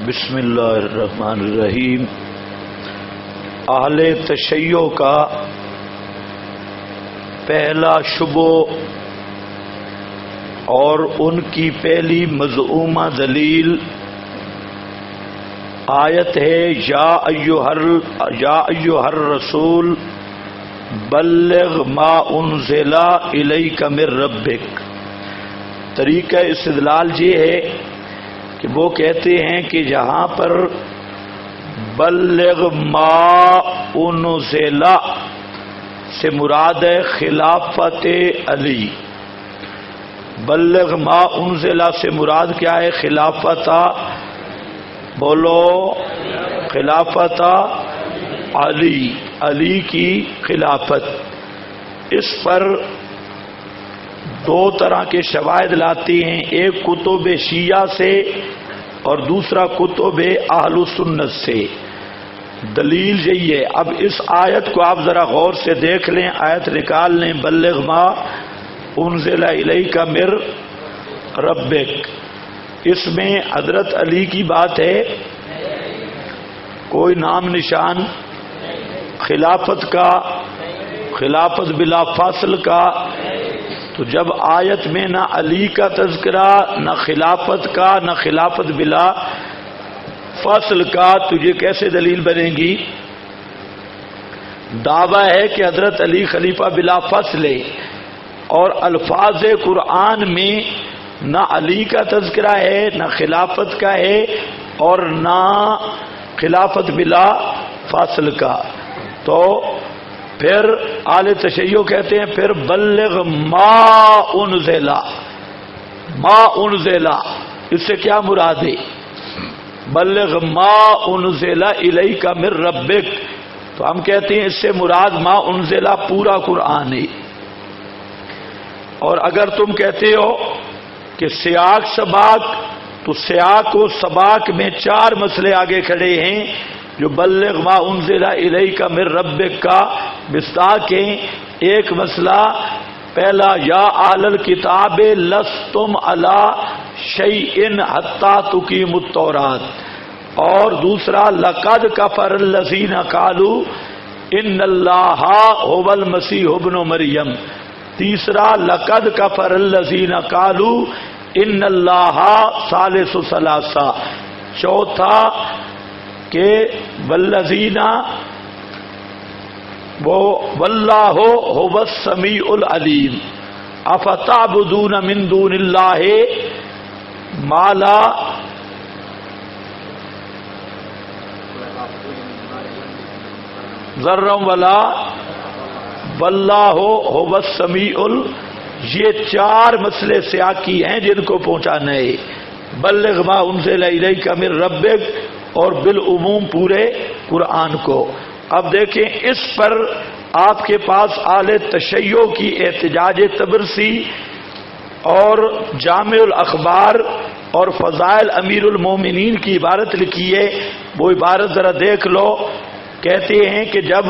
بسم اللہ الرحمن الرحیم۔ اہل تشیع کا پہلا شبہ اور ان کی پہلی مزعومہ دلیل آیت ہے یا ایھا الرسول بلغ ما انزل الیک من ربک۔ طریقہ استدلال یہ ہے کہ وہ کہتے ہیں کہ یہاں پر بلغ ما انزل سے مراد ہے خلافت علی، بلغ ما انزل سے مراد کیا ہے؟ خلافت، بولو، خلافت علی، علی کی خلافت۔ اس پر دو طرح کے شواہد لاتے ہیں، ایک کتب شیعہ سے اور دوسرا کتب اہل سنت سے۔ دلیل یہی ہے۔ اب اس آیت کو آپ ذرا غور سے دیکھ لیں، آیت نکال لیں، بلغ ما انزل الیک من ربک۔ اس میں حضرت علی کی بات ہے، کوئی نام نشان خلافت کا، خلافت بلا فاصل کا۔ تو جب آیت میں نہ علی کا تذکرہ، نہ خلافت کا، نہ خلافت بلا فصل کا، تو یہ کیسے دلیل بنے گی؟ دعویٰ ہے کہ حضرت علی خلیفہ بلا فصل ہے، اور الفاظ قرآن میں نہ علی کا تذکرہ ہے، نہ خلافت کا ہے، اور نہ خلافت بلا فاصل کا۔ تو پھر اہل تشیع کہتے ہیں پھر بلغ ما انزل، ما انزل، اس سے کیا مراد ہے؟ بلغ ما انزل الیک من ربک۔ تو ہم کہتے ہیں اس سے مراد ما انزل پورا قرآن ہے۔ اور اگر تم کہتے ہو کہ سیاق سباق، تو سیاق و سباق میں چار مسئلے آگے کھڑے ہیں جو بلغ ما انزل الیک من ربک کا مصداق ہیں۔ ایک مسئلہ پہلا، یا اہل الکتاب لستم علی شیء حتی تقیموا التوراۃ، اور دوسرا لقد کفر الذین قالوا ان اللہ هو المسیح ابن مریم، تیسرا لقد کفر الذین قالوا ان اللہ ثالث ثلاثہ، چوتھا کہ والذین واللہ هو السمیع العلیم افتعبدون من دون اللہ ما لا ذرا ولا واللہ هو السمیع یہ چار مسئلے سیاقی ہیں جن کو پہنچانا ہے، بلغ ما انزل الیک من ربک اور بالعموم پورے قرآن کو۔ اب دیکھیں اس پر آپ کے پاس اہل تشیع کی احتجاج طبرسی اور جامع الاخبار اور فضائل امیر المومنین کی عبارت لکھی ہے، وہ عبارت ذرا دیکھ لو۔ کہتے ہیں کہ جب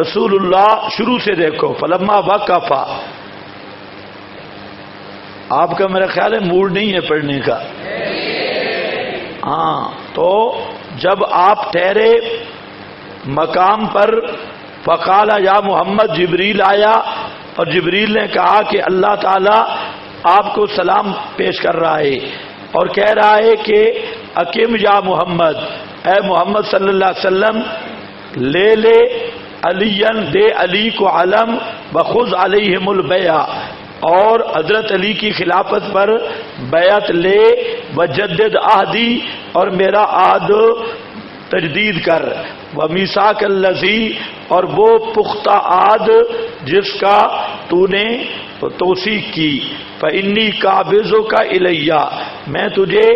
رسول اللہ، شروع سے دیکھو، فلما وقف، آپ کا میرا خیال ہے موڈ نہیں ہے پڑھنے کا، ہاں، تو جب آپ ٹھہرے مقام پر، فقال یا محمد، جبریل آیا اور جبریل نے کہا کہ اللہ تعالی آپ کو سلام پیش کر رہا ہے اور کہہ رہا ہے کہ اقم یا محمد، اے محمد صلی اللہ علیہ وسلم، لے لے علین، دے علی کو علم، بخذ علیہم البیع، اور حضرت علی کی خلافت پر بیعت لے، وجدد عہدی، اور میرا عہد تجدید کر، ومیثاق الذی، اور وہ پختہ عہد جس کا تو نے توثیق کی، فانی قابضک الیہ، میں تجھے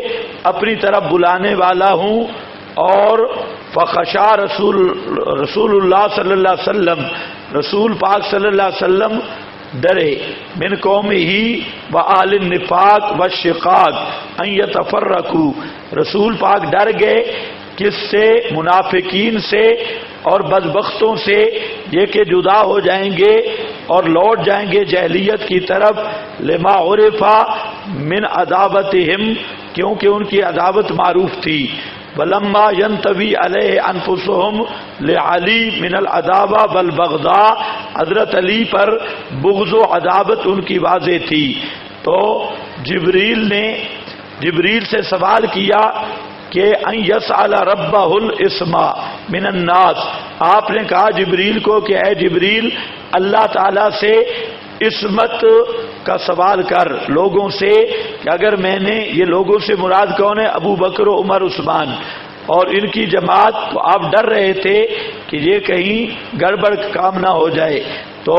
اپنی طرف بلانے والا ہوں۔ اور فخشا رسول اللہ صلی اللہ علیہ وسلم، رسول پاک صلی اللہ علیہ وسلم ڈرے، من قومہ و اہل النفاق والشقاق ان یتفرقوا، رسول پاک ڈر گئے کس سے؟ منافقین سے اور بدبختوں سے، یہ کہ جدا ہو جائیں گے اور لوٹ جائیں گے جاہلیت کی طرف، لما عرفا من عداوتہم، کیونکہ ان کی عداوت معروف تھی، ولما ينتوي علیہ انفسهم لعلی من العداوہ والبغضاء، حضرت علی پر بغض و عداوت ان کی واضح تھی، تو جبریل نے جبریل سے سوال کیا کہ ان یسأل ربہ الاسم من الناس، آپ نے کہا جبریل کو کہ اے جبریل اللہ تعالی سے عصمت کا سوال کر لوگوں سے، کہ اگر میں نے، یہ لوگوں سے مراد کون ہے؟ ابو بکر و عمر عثمان اور ان کی جماعت، تو آپ ڈر رہے تھے کہ یہ کہیں گڑبڑ کام نہ ہو جائے، تو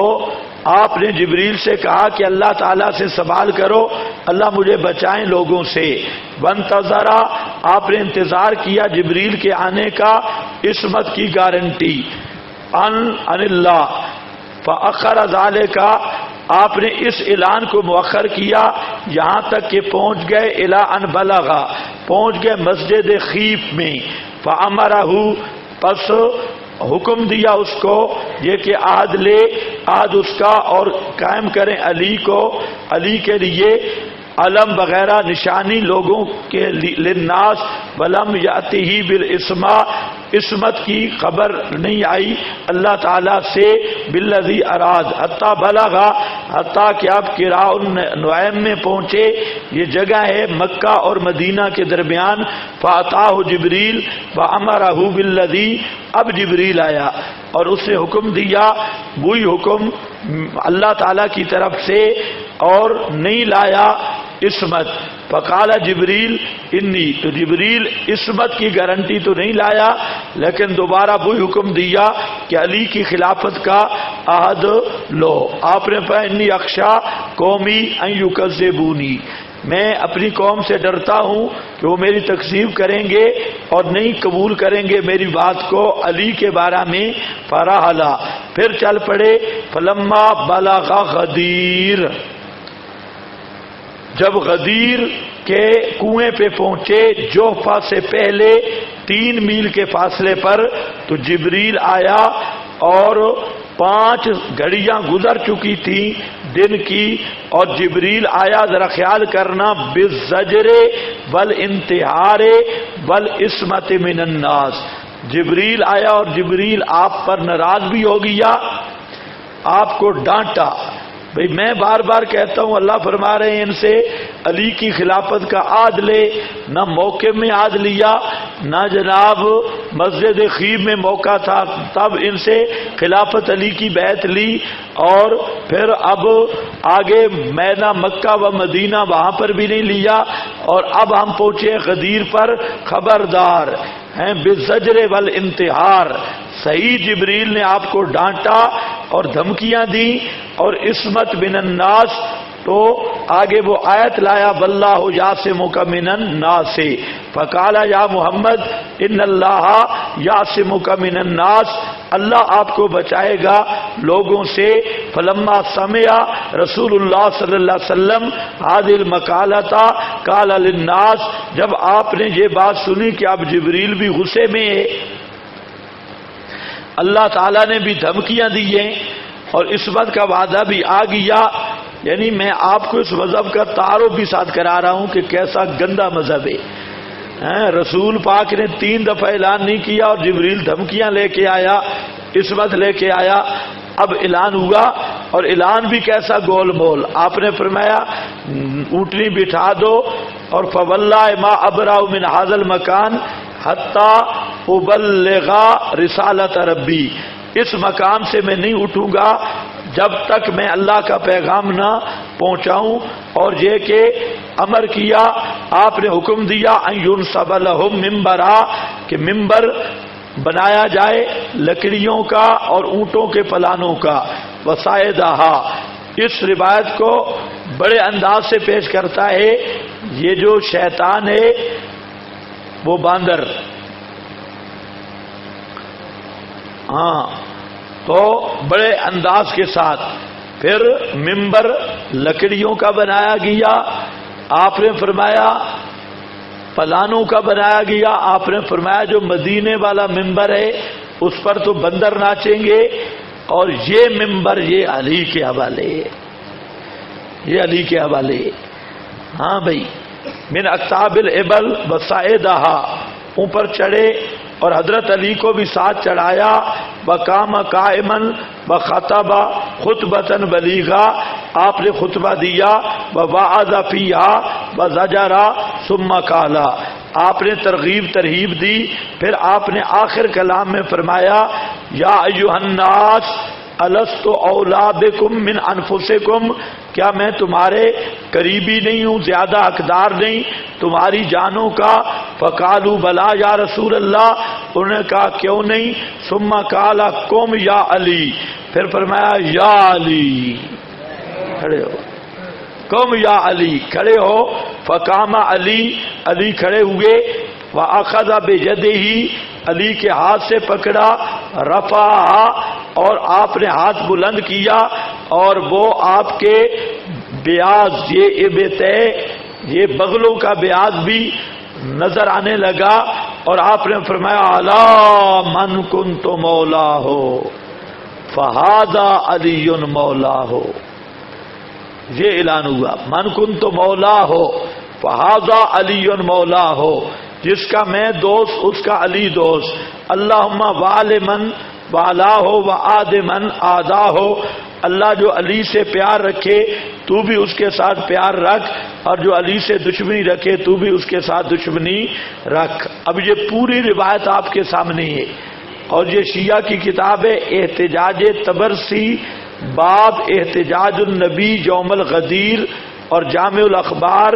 آپ نے جبریل سے کہا کہ اللہ تعالیٰ سے سوال کرو اللہ مجھے بچائیں لوگوں سے۔ وانتظرا، آپ نے انتظار کیا جبریل کے آنے کا، عصمت کی گارنٹی، ان اللہ فاخر ذالک، آپ نے اس اعلان کو مؤخر کیا یہاں تک کہ پہنچ گئے الی ان بلغا، پہنچ گئے مسجد خیف میں، فامرہ، پس حکم دیا اس کو یہ کہ عہد لے، عہد اس کا اور قائم کریں علی کو، علی کے لیے علم وغیرہ نشانی لوگوں کے للناس، ولم یاتہ بالاسم، عصمت کی خبر نہیں آئی اللہ تعالیٰ سے، بالذی اراد، حتیٰ بلغا، حتیٰ کہ آپ قراء النعیم میں پہنچے، یہ جگہ ہے مکہ اور مدینہ کے درمیان، فاتاہ جبریل وامرہ بالذی، اب جبریل آیا اور اس نے حکم دیا، وہی حکم اللہ تعالیٰ کی طرف سے، اور نہیں لایا عصمت، فقال جبریل انی، تو جبریل عصمت کی گارنٹی تو نہیں لایا لیکن دوبارہ وہی حکم دیا کہ علی کی خلافت کا عہد لو۔ آپ نے فرمایا انی اخشا قومی ان یکذبونی، میں اپنی قوم سے ڈرتا ہوں کہ وہ میری تکذیب کریں گے اور نہیں قبول کریں گے میری بات کو علی کے بارے میں۔ فرحلا، پھر چل پڑے، فلما بلغ غدیر، جب غدیر کے کنویں پہ پہنچے، جوفہ سے پہلے 3 میل کے فاصلے پر، تو جبریل آیا اور 5 گھڑیاں گزر چکی تھی دن کی، اور جبریل آیا، ذرا خیال کرنا، بالزجر والانتحار والعصمت من الناس، جبریل آیا اور جبریل آپ پر ناراض بھی ہو گیا، آپ کو ڈانٹا۔ بھئی میں بار بار کہتا ہوں، اللہ فرما رہے ہیں ان سے علی کی خلافت کا عہد لے، نہ موقع میں عہد لیا، نہ جناب مسجد خیف میں موقع تھا تب ان سے خلافت علی کی بیعت لی، اور پھر اب آگے میدان مکہ و مدینہ وہاں پر بھی نہیں لیا، اور اب ہم پہنچے غدیر پر، خبردار ہیں بالزجر والانتحار، صحیح جبریل نے آپ کو ڈانٹا اور دھمکیاں دی، اور عصمت من الناس، تو آگے وہ آیت لایا، واللہ یعصمک من الناس، فقال یا محمد ان اللہ یعصمک من الناس، اللہ آپ کو بچائے گا لوگوں سے۔ فلما سمع رسول اللہ صلی اللہ علیہ وسلم هذه المقالۃ قال للناس، جب آپ نے یہ بات سنی کہ اب جبریل بھی غصے میں ہے، اللہ تعالیٰ نے بھی دھمکیاں دی ہیں اور عصمت کا وعدہ بھی آ گیا، یعنی میں آپ کو اس مذہب کا تعارف بھی ساتھ کرا رہا ہوں کہ کیسا گندا مذہب ہے۔ رسول پاک نے 3 دفعہ اعلان نہیں کیا اور جبریل دھمکیاں لے کے آیا، عصمت لے کے آیا، اب اعلان ہوا، اور اعلان بھی کیسا گول مول، آپ نے فرمایا اونٹنی بٹھا دو، اور فواللہ ما ابرأ من هذا المکان حتی ابلغ رسالت ربی، اس مقام سے میں نہیں اٹھوں گا جب تک میں اللہ کا پیغام نہ پہنچاؤں، اور یہ کہ امر کیا، آپ نے حکم دیا ان ينصب لهم منبرا، کہ منبر بنایا جائے لکڑیوں کا اور اونٹوں کے پلانوں کا، وصائدہا، اس روایت کو بڑے انداز سے پیش کرتا ہے یہ جو شیطان ہے وہ باندر، ہاں، تو بڑے انداز کے ساتھ پھر منبر لکڑیوں کا بنایا گیا، آپ نے فرمایا پلانوں کا بنایا گیا، آپ نے فرمایا جو مدینے والا منبر ہے اس پر تو بندر ناچیں گے، اور یہ منبر یہ علی کے حوالے ہے، یہ علی کے حوالے ہے۔ ہاں بھائی، من اکتاب الابل وصائدہا، اوپر چڑھے اور حضرت علی کو بھی ساتھ چڑھایا. وقام قائما وخطب خطبۃ بلیغا، آپ نے خطبہ دیا. ووعظ فیہا وزجر ثم قال، آپ نے ترغیب ترہیب دی. پھر آپ نے آخر کلام میں فرمایا یا ایھا الناس الست اولی بکم من انفسکم، کیا میں تمہارے قریبی نہیں ہوں، زیادہ حقدار نہیں تمہاری جانوں کا؟ فقالوا بلا یا رسول اللہ، انہوں نے کہا کیوں نہیں. ثم قال قم یا علی، پھر فرمایا یا علی کھڑے ہو، قم یا علی کھڑے ہو. فقام علی، علی کھڑے ہوئے. وأخذ بيده، علی کے ہاتھ سے پکڑا. رفع، اور آپ نے ہاتھ بلند کیا اور وہ آپ کے بیاض، یہ ابتے، یہ بغلوں کا بیاض بھی نظر آنے لگا. اور آپ نے فرمایا الا من کنت مولاہ فہذا علی مولاہ، یہ اعلان ہوا من کنت مولاہ فہذا علی مولاہ، جس کا میں دوست اس کا علی دوست. اللہم وعل من والا ہو و آد من آدا ہو، اللہ جو علی سے پیار رکھے تو بھی اس کے ساتھ پیار رکھ، اور جو علی سے دشمنی رکھے تو بھی اس کے ساتھ دشمنی رکھ. اب یہ پوری روایت آپ کے سامنے ہے، اور یہ شیعہ کی کتاب ہے احتجاج طبرسی، باب احتجاج النبی یوم الغدیر، اور جامع الاخبار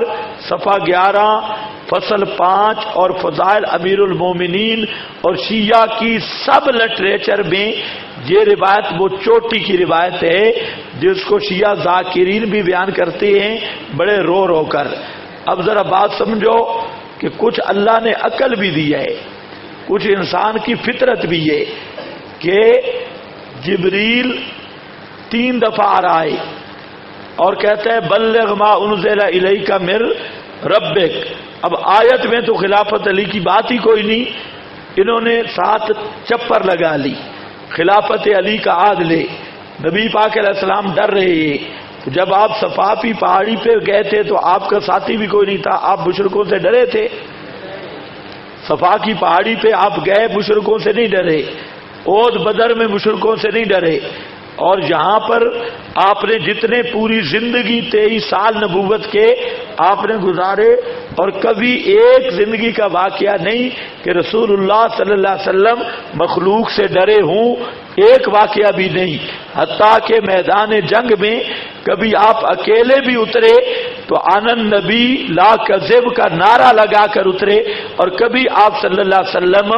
صفحہ 11 فصل 5، اور فضائل امیر المومنین. اور شیعہ کی سب لٹریچر میں یہ روایت وہ چوٹی کی روایت ہے جس کو شیعہ ذاکرین بھی بیان کرتے ہیں بڑے رو رو کر. اب ذرا بات سمجھو کہ کچھ اللہ نے عقل بھی دی ہے، کچھ انسان کی فطرت بھی ہے کہ جبریل 3 دفعہ آ رہا ہے اور کہتا ہے بلغ ما انزل الیک من ربک. اب آیت میں تو خلافت علی کی بات ہی کوئی نہیں، انہوں نے ساتھ چپر لگا لی. خلافت علی کا عہد لے، نبی پاک علیہ السلام ڈر رہے ہیں. جب آپ صفافی پہاڑی پہ گئے تھے تو آپ کا ساتھی بھی کوئی نہیں تھا، آپ مشرکوں سے ڈرے تھے؟ صفا کی پہاڑی پہ آپ گئے، مشرکوں سے نہیں ڈرے. احد بدر میں مشرکوں سے نہیں ڈرے. اور یہاں پر آپ نے جتنے پوری زندگی 23 سال نبوت کے آپ نے گزارے، اور کبھی ایک زندگی کا واقعہ نہیں کہ رسول اللہ صلی اللہ علیہ وسلم مخلوق سے ڈرے ہوں، ایک واقعہ بھی نہیں. حتیٰ کہ میدان جنگ میں کبھی آپ اکیلے بھی اترے تو آنن نبی لا کذب کا نعرہ لگا کر اترے، اور کبھی آپ صلی اللہ علیہ وسلم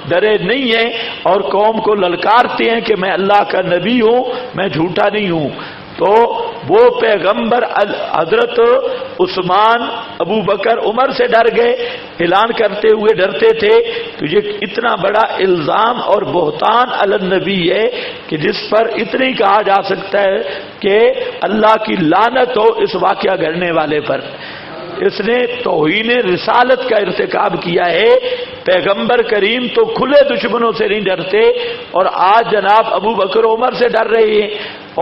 ڈرے نہیں ہیں اور قوم کو للکارتے ہیں کہ میں اللہ کا نبی ہوں، میں جھوٹا نہیں ہوں. تو وہ پیغمبر حضرت عثمان، ابو بکر، عمر سے ڈر گئے، اعلان کرتے ہوئے ڈرتے تھے. تو یہ اتنا بڑا الزام اور بہتان علی النبی ہے کہ جس پر اتنا ہی کہا جا سکتا ہے کہ اللہ کی لعنت ہو اس واقعہ گھڑنے والے پر. اس نے توہین رسالت کا ارتکاب کیا ہے. پیغمبر کریم تو کھلے دشمنوں سے نہیں ڈرتے، اور آج جناب ابو بکر عمر سے ڈر رہے ہیں.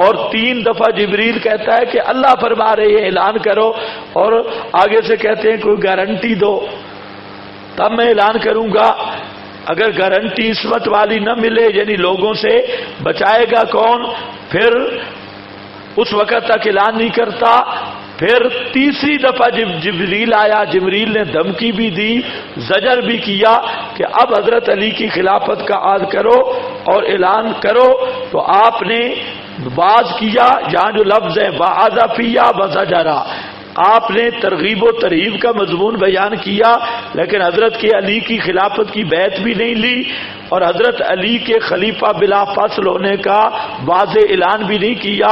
اور 3 دفعہ جبریل کہتا ہے کہ اللہ فرما رہے ہیں اعلان کرو، اور آگے سے کہتے ہیں کوئی گارنٹی دو تب میں اعلان کروں گا. اگر گارنٹی عصمت والی نہ ملے، یعنی لوگوں سے بچائے گا کون؟ پھر اس وقت تک اعلان نہیں کرتا. پھر تیسری دفعہ جبریل آیا، جبریل نے دھمکی بھی دی، زجر بھی کیا کہ اب حضرت علی کی خلافت کا عہد کرو اور اعلان کرو. تو آپ نے باز کیا، یہاں جو لفظ ہے وعظ فیہا وزجر، آپ نے ترغیب و ترہیب کا مضمون بیان کیا، لیکن حضرت کے علی کی خلافت کی بیعت بھی نہیں لی، اور حضرت علی کے خلیفہ بلا فصل ہونے کا واضح اعلان بھی نہیں کیا.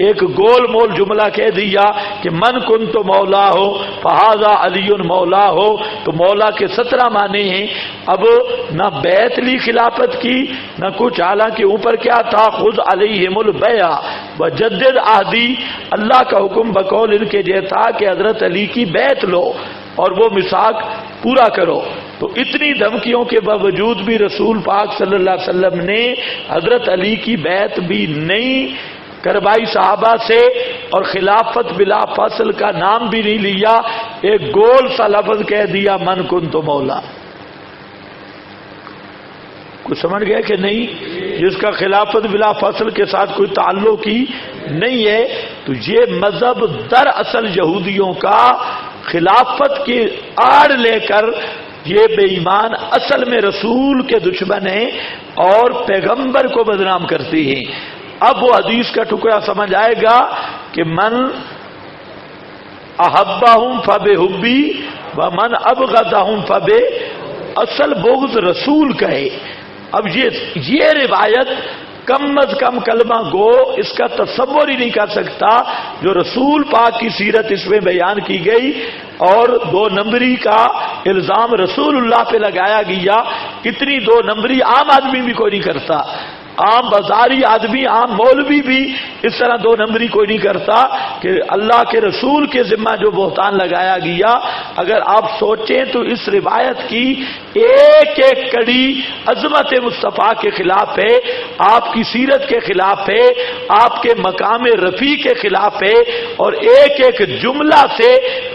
ایک گول مول جملہ کہہ دیا کہ من کنت مولا ہو فہذا علی مولا ہو. تو مولا کے 17 معنی ہیں. اب نہ بیعت لی خلافت کی نہ کچھ، حالانکہ اوپر کیا تھا خذ علیہم البیع وجدد عہدی، اللہ کا حکم بقول ان کے یہ تھا کہ حضرت علی کی بیعت لو اور وہ میثاق پورا کرو. تو اتنی دھمکیوں کے باوجود بھی رسول پاک صلی اللہ علیہ وسلم نے حضرت علی کی بیعت بھی نہیں کروائی صحابہ سے، اور خلافت بلا فصل کا نام بھی نہیں لیا. ایک گول سا لفظ کہہ دیا من کنت مولا. کچھ سمجھ گئے کہ نہیں؟ جس کا خلافت بلا فصل کے ساتھ کوئی تعلق ہی نہیں ہے، تو یہ مذہب دراصل یہودیوں کا خلافت کی آڑ لے کر یہ بے ایمان اصل میں رسول کے دشمن ہیں اور پیغمبر کو بدنام کرتے ہیں۔ اب وہ حدیث کا ٹکڑا سمجھ آئے گا کہ من احبہم فبحبی ومن ابغضہم فب، اصل بغض رسول کا ہے۔ اب یہ روایت کم از کم کلمہ گو اس کا تصور ہی نہیں کر سکتا جو رسول پاک کی سیرت اس میں بیان کی گئی، اور 2 نمبری کا الزام رسول اللہ پہ لگایا گیا۔ اتنی 2 نمبری عام آدمی بھی کوئی نہیں کرتا، عام بازاری آدمی، عام مولوی بھی اس طرح 2 نمبری کوئی نہیں کرتا کہ اللہ کے رسول کے ذمہ جو بہتان لگایا گیا۔ اگر آپ سوچیں تو اس روایت کی ایک ایک کڑی عظمت مصطفیٰ کے خلاف ہے، آپ کی سیرت کے خلاف ہے، آپ کے مقام رفیع کے خلاف ہے، اور ایک ایک جملہ سے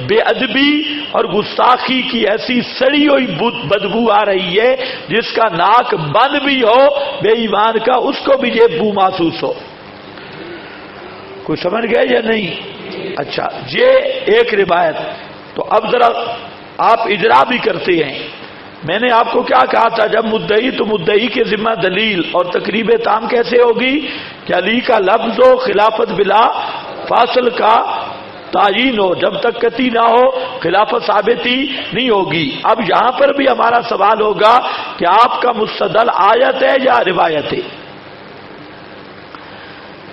بے ادبی اور گستاخی کی ایسی سڑی ہوئی بدبو آ رہی ہے جس کا ناک بند بھی ہو بے ایمان کا، اس کو بھی یہ بو محسوس ہو۔ کوئی سمجھ گئے یا نہیں؟ اچھا، یہ ایک روایت۔ تو اب ذرا آپ اجرا بھی کرتے ہیں۔ میں نے آپ کو کیا کہا تھا، جب مدعی تو مدعی کے ذمہ دلیل اور تقریب تام کیسے ہوگی کہ علی کا لفظ ہو، خلافت بلا فاصل کا تعین ہو، جب تک قطعی نہ ہو خلافت ثابت ہی نہیں ہوگی۔ اب یہاں پر بھی ہمارا سوال ہوگا کہ آپ کا مستدل آیت ہے یا روایت ہے؟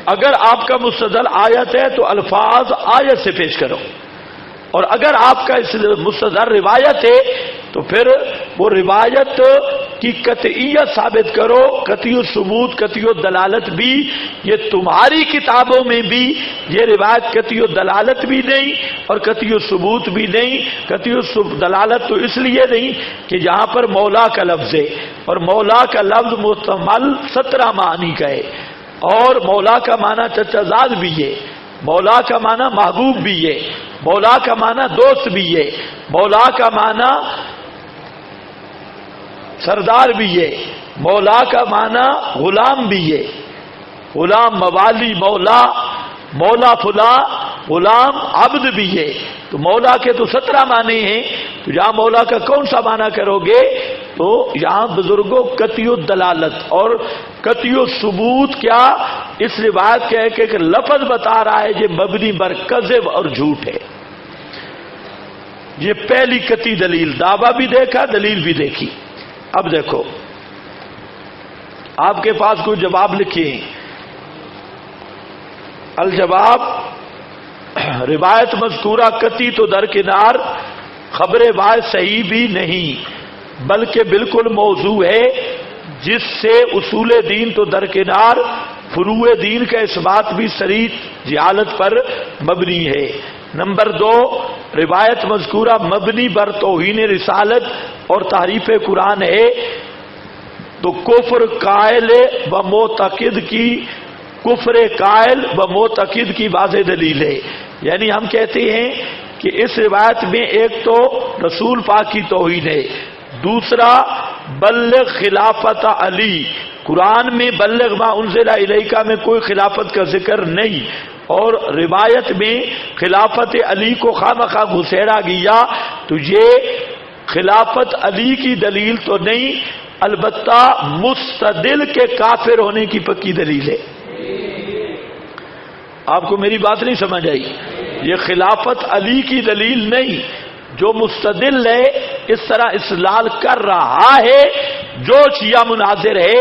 اگر آپ کا مستدل آیت ہے تو الفاظ آیت سے پیش کرو، اور اگر آپ کا مستدل روایت ہے تو پھر وہ روایت کی قطعیت ثابت کرو۔ قطعی الثبوت، قطعی الدلالت بھی، یہ تمہاری کتابوں میں بھی یہ روایت قطعی الدلالت بھی نہیں اور قطعی الثبوت بھی نہیں۔ قطعی الدلالت تو اس لیے نہیں کہ یہاں پر مولا کا لفظ ہے، اور مولا کا لفظ محتمل 17 معنی کا ہے، اور مولا کا معنی چچا زاد بھی ہے، مولا کا معنی محبوب بھی ہے، مولا کا معنی دوست بھی ہے، مولا کا معنی سردار بھی ہے، مولا کا معنی غلام بھی ہے، غلام موالی مولا، مولا فلاں غلام عبد بھی ہے۔ تو مولا کے تو 17 معنی ہیں، تو یہاں مولا کا کون سا معنی کرو گے؟ تو یہاں بزرگوں قطعی الدلالت اور قطعی الثبوت کیا اس روایت کے ایک لفظ بتا رہا ہے یہ مبنی بر کذب اور جھوٹ ہے۔ یہ پہلی قطعی دلیل، دعویٰ بھی دیکھا، دلیل بھی دیکھی۔ اب دیکھو، آپ کے پاس کوئی جواب لکھیں۔ الجواب، روایت مذکورہ قطعی تو درکنار، خبر واحد صحیح بھی نہیں بلکہ بالکل موضوع ہے، جس سے اصول دین تو درکنار، فروع دین کا اثبات بھی صریح جہالت پر مبنی ہے۔ نمبر 2، روایت مذکورہ مبنی بر توہین رسالت اور تحریف قرآن ہے، تو کفر قائل و معتقد کی، کفر قائل و معتقد کی واضح دلیل ہے۔ یعنی ہم کہتے ہیں کہ اس روایت میں ایک تو رسول پاک کی توہین ہے، دوسرا بلغ خلافت علی، قرآن میں بلغ ما انزل الیک میں کوئی خلافت کا ذکر نہیں، اور روایت میں خلافت علی کو خواہ گھسیڑا گیا، تو یہ خلافت علی کی دلیل تو نہیں، البتہ مستدل کے کافر ہونے کی پکی دلیل ہے۔ آپ کو میری بات نہیں سمجھ آئی؟ یہ خلافت علی کی دلیل نہیں، جو مستدل ہے اس طرح استدلال کر رہا ہے، جو شیعہ مناظر ہے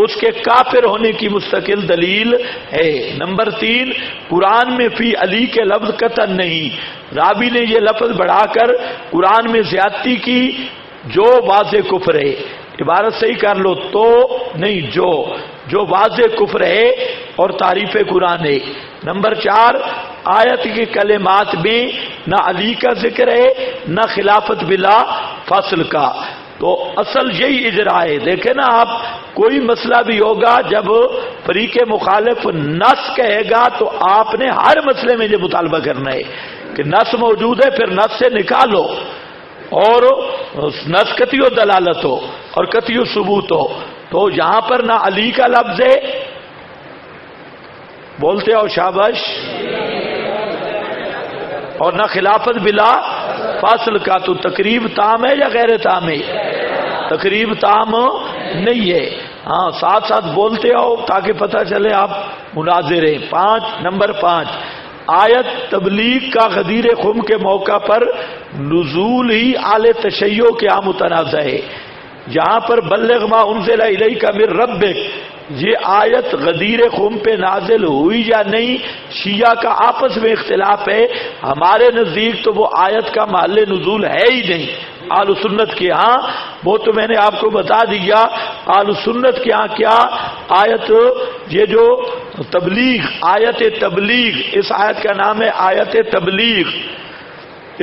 اس کے کافر ہونے کی مستقل دلیل ہے۔ نمبر 3، قرآن میں فی علی کے لفظ قطعا نہیں، راوی نے یہ لفظ بڑھا کر قرآن میں زیادتی کی، جو واضح کفر ہے۔ عبارت صحیح کر لو، تو نہیں، جو واضح کفر ہے اور تعریف قرآن ہے۔ نمبر 4، آیت کے کلمات میں نہ علی کا ذکر ہے نہ خلافت بلا فصل کا، تو اصل یہی اجرا ہے۔ دیکھیں نا آپ، کوئی مسئلہ بھی ہوگا جب فریق مخالف نص کہے گا تو آپ نے ہر مسئلے میں یہ مطالبہ کرنا ہے کہ نص موجود ہے، پھر نص سے نکالو، اور نص قطعی دلالت ہو اور قطعی ثبوت ہو، تو یہاں پر نہ علی کا لفظ ہے، بولتے ہو شاباش، اور نہ خلافت بلا فاصل کا، تو تقریب تام ہے یا غیر تام ہے؟ تقریب تام نہیں ہے. ہاں ساتھ ساتھ بولتے ہو تاکہ پتہ چلے آپ مناظر ہیں. نمبر 5 آیت تبلیغ کا غدیر خم کے موقع پر نزول ہی اعلی تشیع کے عام متنازع ہے. یہاں پر بلغ ما انزل الیک من ربک، یہ آیت غدیر خم پہ نازل ہوئی یا نہیں، شیعہ کا آپس میں اختلاف ہے. ہمارے نزدیک تو وہ آیت کا محل نزول ہے ہی نہیں. اہل سنت کے ہاں وہ تو میں نے آپ کو بتا دیا، اہل سنت کے ہاں کیا آیت، یہ جو تبلیغ، آیت تبلیغ، اس آیت کا نام ہے آیت تبلیغ،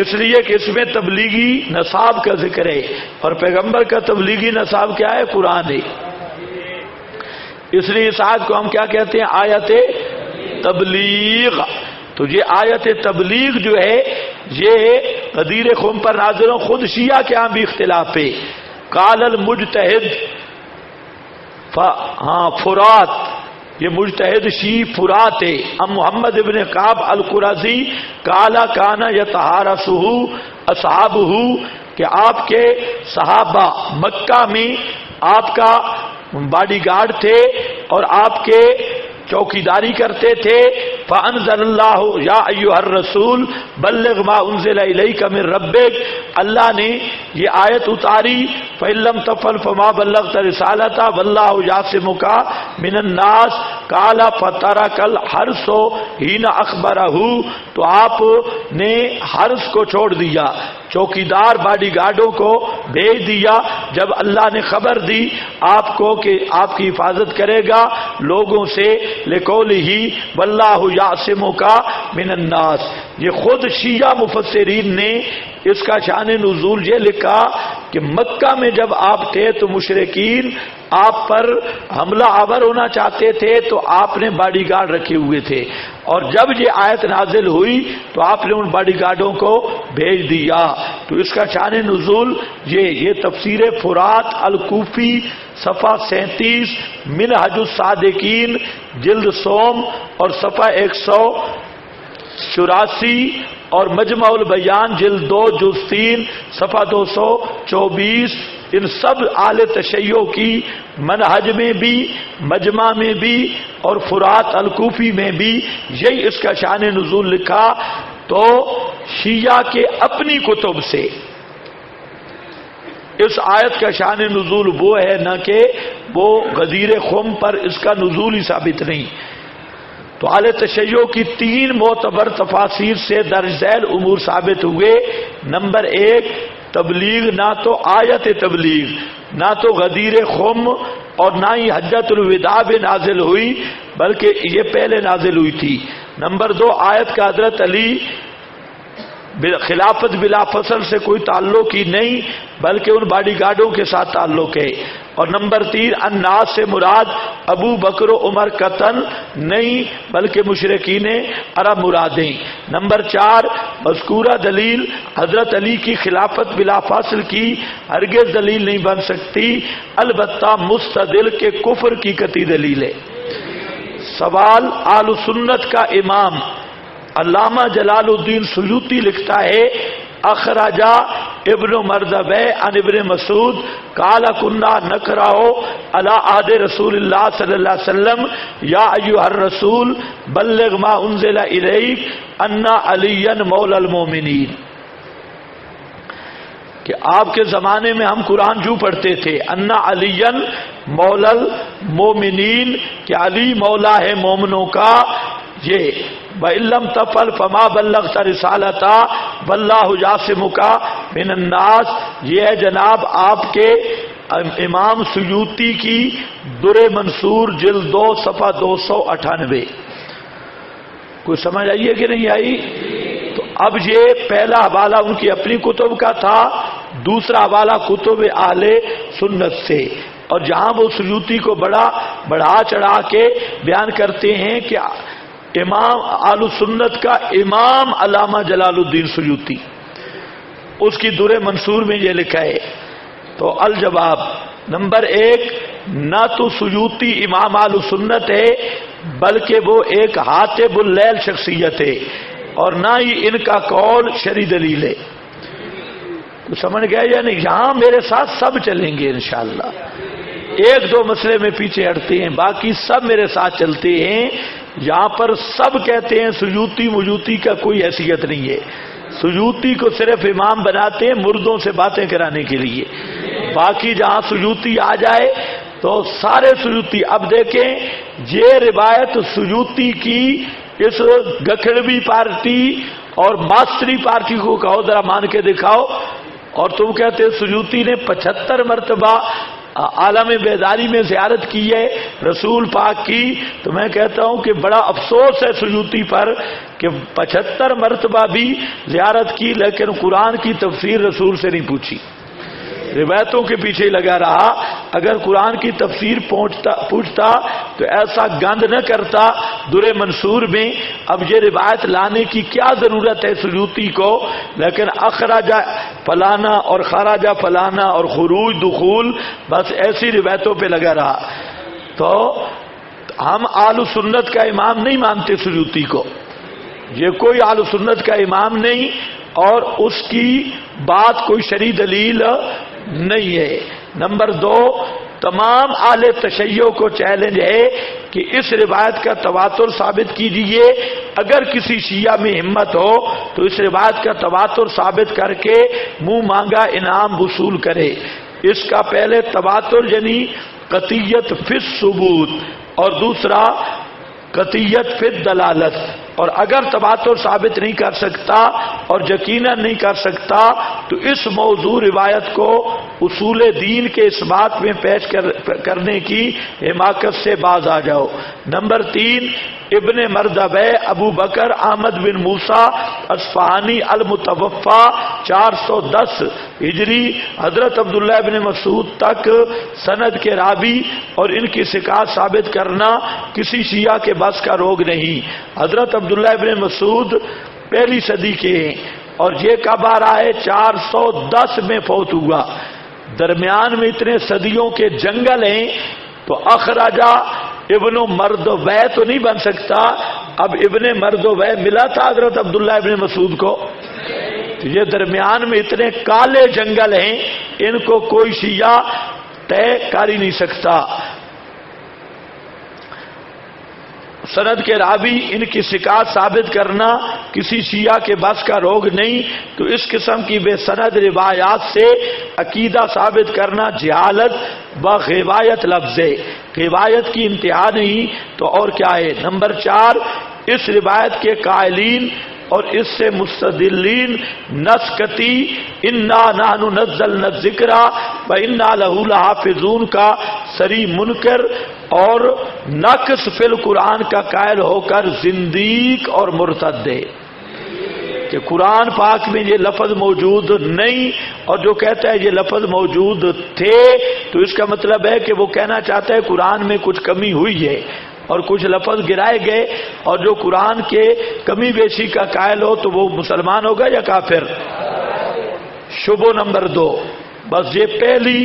اس لیے کہ اس میں تبلیغی نصاب کا ذکر ہے، اور پیغمبر کا تبلیغی نصاب کیا ہے؟ قرآن ہے. اس لیے اس آیت کو ہم کیا کہتے ہیں؟ آیت تبلیغ. تو یہ آیت تبلیغ جو ہے یہ غدیر خم پر نازل ہو. خود شیعہ کے ہاں بھی اختلاف ہے. قال المجتہد فرات، یہ مجتہد شیعی فرات ہے. ام محمد ابن کعب القرظی قال کان یتحارسہ اصحابہ، کہ آپ کے صحابہ مکہ میں آپ کا باڈی گارڈ تھے اور آپ کے چوکیداری کرتے تھے. فانزل اللہ یا ایھا الرسول بلغ ما انزل الیک من ربک، اللہ نے یہ آیت اتاری فإن لم تفعل فما بلغت رسالتہ واللہ یعصمک من الناس. قال فترک الحرث حین اخبرہ، تو آپ نے حرث کو چھوڑ دیا، چوکیدار باڈی گارڈوں کو بھیج دیا جب اللہ نے خبر دی آپ کو کہ آپ کی حفاظت کرے گا لوگوں سے. لقولہ واللہ یعصمک من الناس. یہ خود شیعہ مفسرین نے اس کا شان نزول یہ لکھا کہ مکہ میں جب آپ تھے تو مشرکین آپ پر حملہ آور ہونا چاہتے تھے تو آپ نے باڈی گارڈ رکھے ہوئے تھے، اور جب یہ آیت نازل ہوئی تو آپ نے ان باڈی گارڈوں کو بھیج دیا. تو اس کا شان نزول یہ تفسیر فرات الکوفی صفحہ 37، منہج الصادقین جلد سوم اور صفحہ 184، اور مجمع البیان جلد 2 جز 3 صفحہ 224. ان سب اعلی تشیع کی منہج میں بھی، مجمع میں بھی اور فرات الکوفی میں بھی یہی اس کا شان نزول لکھا. تو شیعہ کے اپنی کتب سے اس آیت کا شان نزول وہ ہے، نہ کہ وہ غدیر خم پر اس کا نزول ہی ثابت نہیں. تو اعلی تشیع کی 3 معتبر تفاسیر سے درج ذیل امور ثابت ہوئے. نمبر 1، تبلیغ نہ تو آیت تبلیغ، نہ تو غدیر خم اور نہ ہی حجۃ الوداع میں نازل ہوئی، بلکہ یہ پہلے نازل ہوئی تھی. نمبر 2، آیت کا حضرت علی خلافت بلا فصل سے کوئی تعلق ہی نہیں، بلکہ ان باڈی گارڈوں کے ساتھ تعلق ہے. اور نمبر 3، الناس سے مراد ابو بکر و عمر قطن نہیں، بلکہ مشرکین عرب مرادیں. نمبر 4، مذکورہ دلیل حضرت علی کی خلافت بلا فاصل کی ہرگز دلیل نہیں بن سکتی، البتہ مستدل کے کفر کی قطعی دلیل ہے. سوال، اہل سنت کا امام علامہ جلال الدین سیوطی لکھتا ہے، اخرجا ابن مردوے عن ابن مسعود قال كنا نقرأ على عهد رسول اللہ صلی اللہ علیہ وسلم یا ایھا الرسول بلغ ما انزل الیک ان علیا مولی المؤمنین، کہ آپ کے زمانے میں ہم قرآن جو پڑھتے تھے ان علیا مولی المؤمنین، کہ علی مولا ہے مومنوں کا. یہ وَإِن لَّمْ تَفْعَلْ فَمَا بَلَّغْتَ رِسَالَتَهْ وَاللَّهُ يَعْصِمُكَ مِنَ النَّاسِ. یہ ہے جناب آپ کے امام سیوطی کی در منصور جلد 2 صفحہ 298. کوئی سمجھ آئیے کہ نہیں آئی؟ تو اب یہ پہلا حوالہ ان کی اپنی کتب کا تھا، دوسرا حوالہ کتب اہل سنت سے. اور جہاں وہ سیوطی کو بڑھا چڑھا کے بیان کرتے ہیں کہ امام اہل سنت کا امام علامہ جلال الدین سیوطی، اس کی در منصور میں یہ لکھا ہے. تو الجواب، نمبر ایک، نہ تو سیوطی امام اہل سنت ہے بلکہ وہ ایک حاتب اللیل شخصیت ہے، اور نہ ہی ان کا قول شرعی دلیل ہے۔ تو سمجھ گیا یا نہیں؟ یہاں میرے ساتھ سب چلیں گے انشاءاللہ، ایک دو مسئلے میں پیچھے ہٹتے ہیں، باقی سب میرے ساتھ چلتے ہیں۔ یہاں پر سب کہتے ہیں سیوطی موجوتی کا کوئی حیثیت نہیں ہے، سیوطی کو صرف امام بناتے ہیں مردوں سے باتیں کرانے کے لیے، باقی جہاں سیوطی آ جائے تو سارے سیوطی۔ اب دیکھیں یہ روایت سیوطی کی اس گکھڑوی پارٹی اور ماسٹری پارٹی کو کہو ذرا مان کے دکھاؤ، اور تم کہتے سیوطی نے 75 مرتبہ عالم بیداری میں زیارت کی ہے رسول پاک کی، تو میں کہتا ہوں کہ بڑا افسوس ہے سیوطی پر کہ 75 مرتبہ بھی زیارت کی لیکن قرآن کی تفسیر رسول سے نہیں پوچھی، روایتوں کے پیچھے لگا رہا۔ اگر قرآن کی تفسیر پوچھتا تو ایسا گند نہ کرتا در منصور میں۔ اب یہ روایت لانے کی کیا ضرورت ہے سیوطی کو؟ لیکن اخراجہ فلانا اور خراجہ فلانا اور خروج دخول، بس ایسی روایتوں پہ لگا رہا۔ تو ہم اہل سنت کا امام نہیں مانتے سیوطی کو، یہ کوئی اہل سنت کا امام نہیں، اور اس کی بات کوئی شرعی دلیل نہیں ہے۔ نمبر دو، تمام اہل تشیع کو چیلنج ہے کہ اس روایت کا تواتر ثابت کیجیے، اگر کسی شیعہ میں ہمت ہو تو اس روایت کا تواتر ثابت کر کے منہ مانگا انعام وصول کرے۔ اس کا پہلے تواتر یعنی قطعیت فی الثبوت، اور دوسرا قطعیت فی الدلالت، اور اگر تواتر ثابت نہیں کر سکتا اور یقیناً نہیں کر سکتا تو اس موضوع روایت کو اصول دین کے اس بات میں پیش کرنے کی حماقت سے باز آ جاؤ۔ نمبر تین، ابن مردویہ ابو بکر احمد بن موسیٰ اصفہانی المتوفا 410 ہجری، حضرت عبداللہ بن مسعود تک سند کے راوی اور ان کی ثقات ثابت کرنا کسی شیعہ کے بس کا روگ نہیں۔ حضرت عبداللہ بن مسعود پہلی صدی کے ہیں، اور یہ کب آ رہا ہے؟ 410 میں فوت ہوا، درمیان میں اتنے صدیوں کے جنگل ہیں، تو اخراجہ ابن مردویہ تو نہیں بن سکتا۔ اب ابن مردویہ ملا تھا حضرت عبداللہ ابن مسعود کو، تو یہ درمیان میں اتنے کالے جنگل ہیں، ان کو کوئی شیعہ طے کر ہی نہیں سکتا۔ سند کے راوی ان کی ثقات ثابت کرنا کسی شیعہ کے بس کا روگ نہیں، تو اس قسم کی بے سند روایات سے عقیدہ ثابت کرنا جہالت و غوایت لفظ ہے، غوایت کی انتہا نہیں تو اور کیا ہے۔ نمبر چار، اس روایت کے قائلین اور اس سے مستدلین نسکتی انا نحن نزلنا الذکر وانا لہ لحافظون کا سری منکر اور نقص فی القرآن کا قائل ہو کر زندیق اور مرتد ہے کہ قرآن پاک میں یہ لفظ موجود نہیں، اور جو کہتا ہے یہ لفظ موجود تھے تو اس کا مطلب ہے کہ وہ کہنا چاہتا ہے قرآن میں کچھ کمی ہوئی ہے اور کچھ لفظ گرائے گئے، اور جو قرآن کے کمی بیشی کا قائل ہو تو وہ مسلمان ہوگا یا کافر؟ شبہ نمبر دو، بس یہ پہلی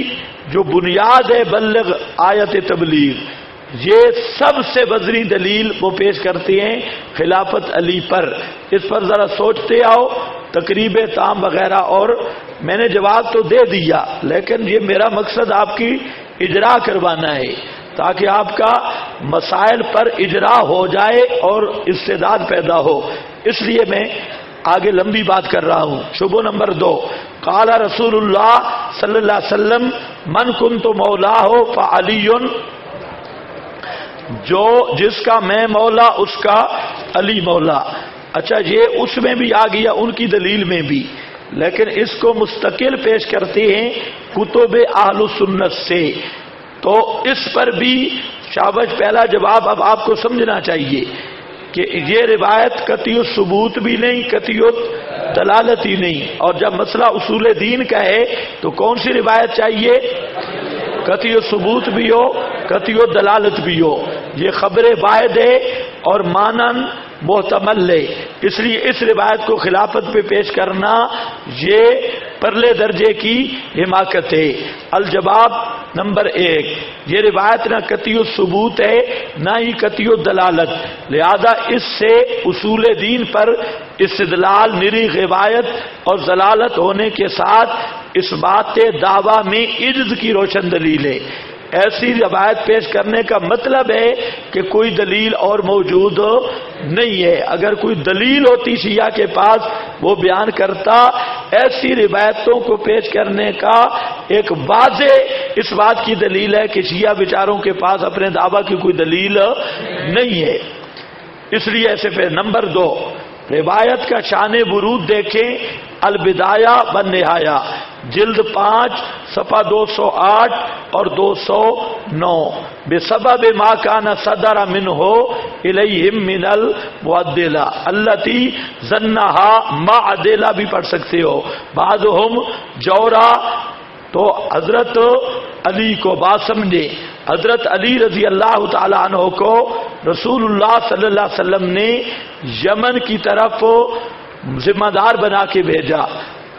جو بنیاد ہے بلغ آیت تبلیغ، یہ سب سے وزنی دلیل وہ پیش کرتے ہیں خلافت علی پر۔ اس پر ذرا سوچتے آؤ، تقریب تام وغیرہ، اور میں نے جواب تو دے دیا لیکن یہ میرا مقصد آپ کی اجرا کروانا ہے تاکہ آپ کا مسائل پر اجرا ہو جائے اور استعداد پیدا ہو، اس لیے میں آگے لمبی بات کر رہا ہوں۔ شبہ نمبر دو، قال رسول اللہ صلی اللہ علیہ وسلم من کنت مولا ہو فعلی، جو جس کا میں مولا اس کا علی مولا۔ اچھا، یہ اس میں بھی آ گیا ان کی دلیل میں بھی، لیکن اس کو مستقل پیش کرتے ہیں کتب اہل سنت سے، تو اس پر بھی شابش پہلا جواب اب آپ کو سمجھنا چاہیے کہ یہ روایت قطعی ثبوت بھی نہیں، قطعی دلالت ہی نہیں، اور جب مسئلہ اصول دین کا ہے تو کون سی روایت چاہیے؟ قطعی ثبوت بھی ہو، قطعی دلالت بھی ہو۔ یہ خبر واحد ہے اور مانن محتمل ہے، اس لیے اس روایت کو خلافت پہ پیش کرنا یہ پرلے درجے کی حماقت ہے۔ الجواب نمبر 1، یہ روایت نہ قطعی الثبوت ہے نہ ہی قطعی الدلالت، لہذا اس سے اصول دین پر استدلال نری روایت اور ضلالت ہونے کے ساتھ اس بات دعویٰ میں عجز کی روشن دلیل ہے۔ ایسی روایت پیش کرنے کا مطلب ہے کہ کوئی دلیل اور موجود نہیں ہے۔ اگر کوئی دلیل ہوتی شیعہ کے پاس وہ بیان کرتا۔ ایسی روایتوں کو پیش کرنے کا ایک واضح اس بات کی دلیل ہے کہ شیعہ بیچاروں کے پاس اپنے دعویٰ کی کوئی دلیل نہیں ہے، اس لیے ایسے پہ۔ نمبر 2، روایت کا شان ورود دیکھیں، البدایہ والنہایہ جلد 5 صفحہ 208 اور 209، بسبب ما کان صدر منہ الیہم من المعدلہ التی ظنہا معدلہ بھی پڑھ سکتے ہو، بعضہم جورا۔ تو حضرت علی کو بات سمجھے، حضرت علی رضی اللہ تعالی عنہ کو رسول اللہ صلی اللہ علیہ وسلم نے یمن کی طرف ذمہ دار بنا کے بھیجا،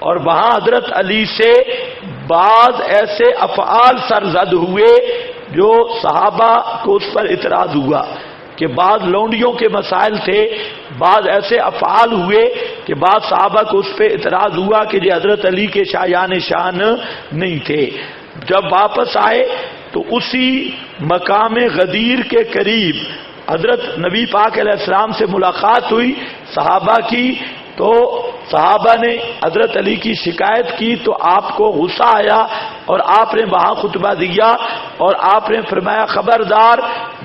اور وہاں حضرت علی سے بعض ایسے افعال سرزد ہوئے جو صحابہ کو اس پر اعتراض ہوا کہ بعض لونڈیوں کے مسائل تھے، بعض ایسے افعال ہوئے کہ بعض صحابہ کو اس پہ اعتراض ہوا کہ یہ حضرت علی کے شایان شان نہیں تھے۔ جب واپس آئے تو اسی مقام غدیر کے قریب حضرت نبی پاک علیہ السلام سے ملاقات ہوئی صحابہ کی، تو صحابہ نے حضرت علی کی شکایت کی تو آپ کو غصہ آیا اور آپ نے وہاں خطبہ دیا اور آپ نے فرمایا خبردار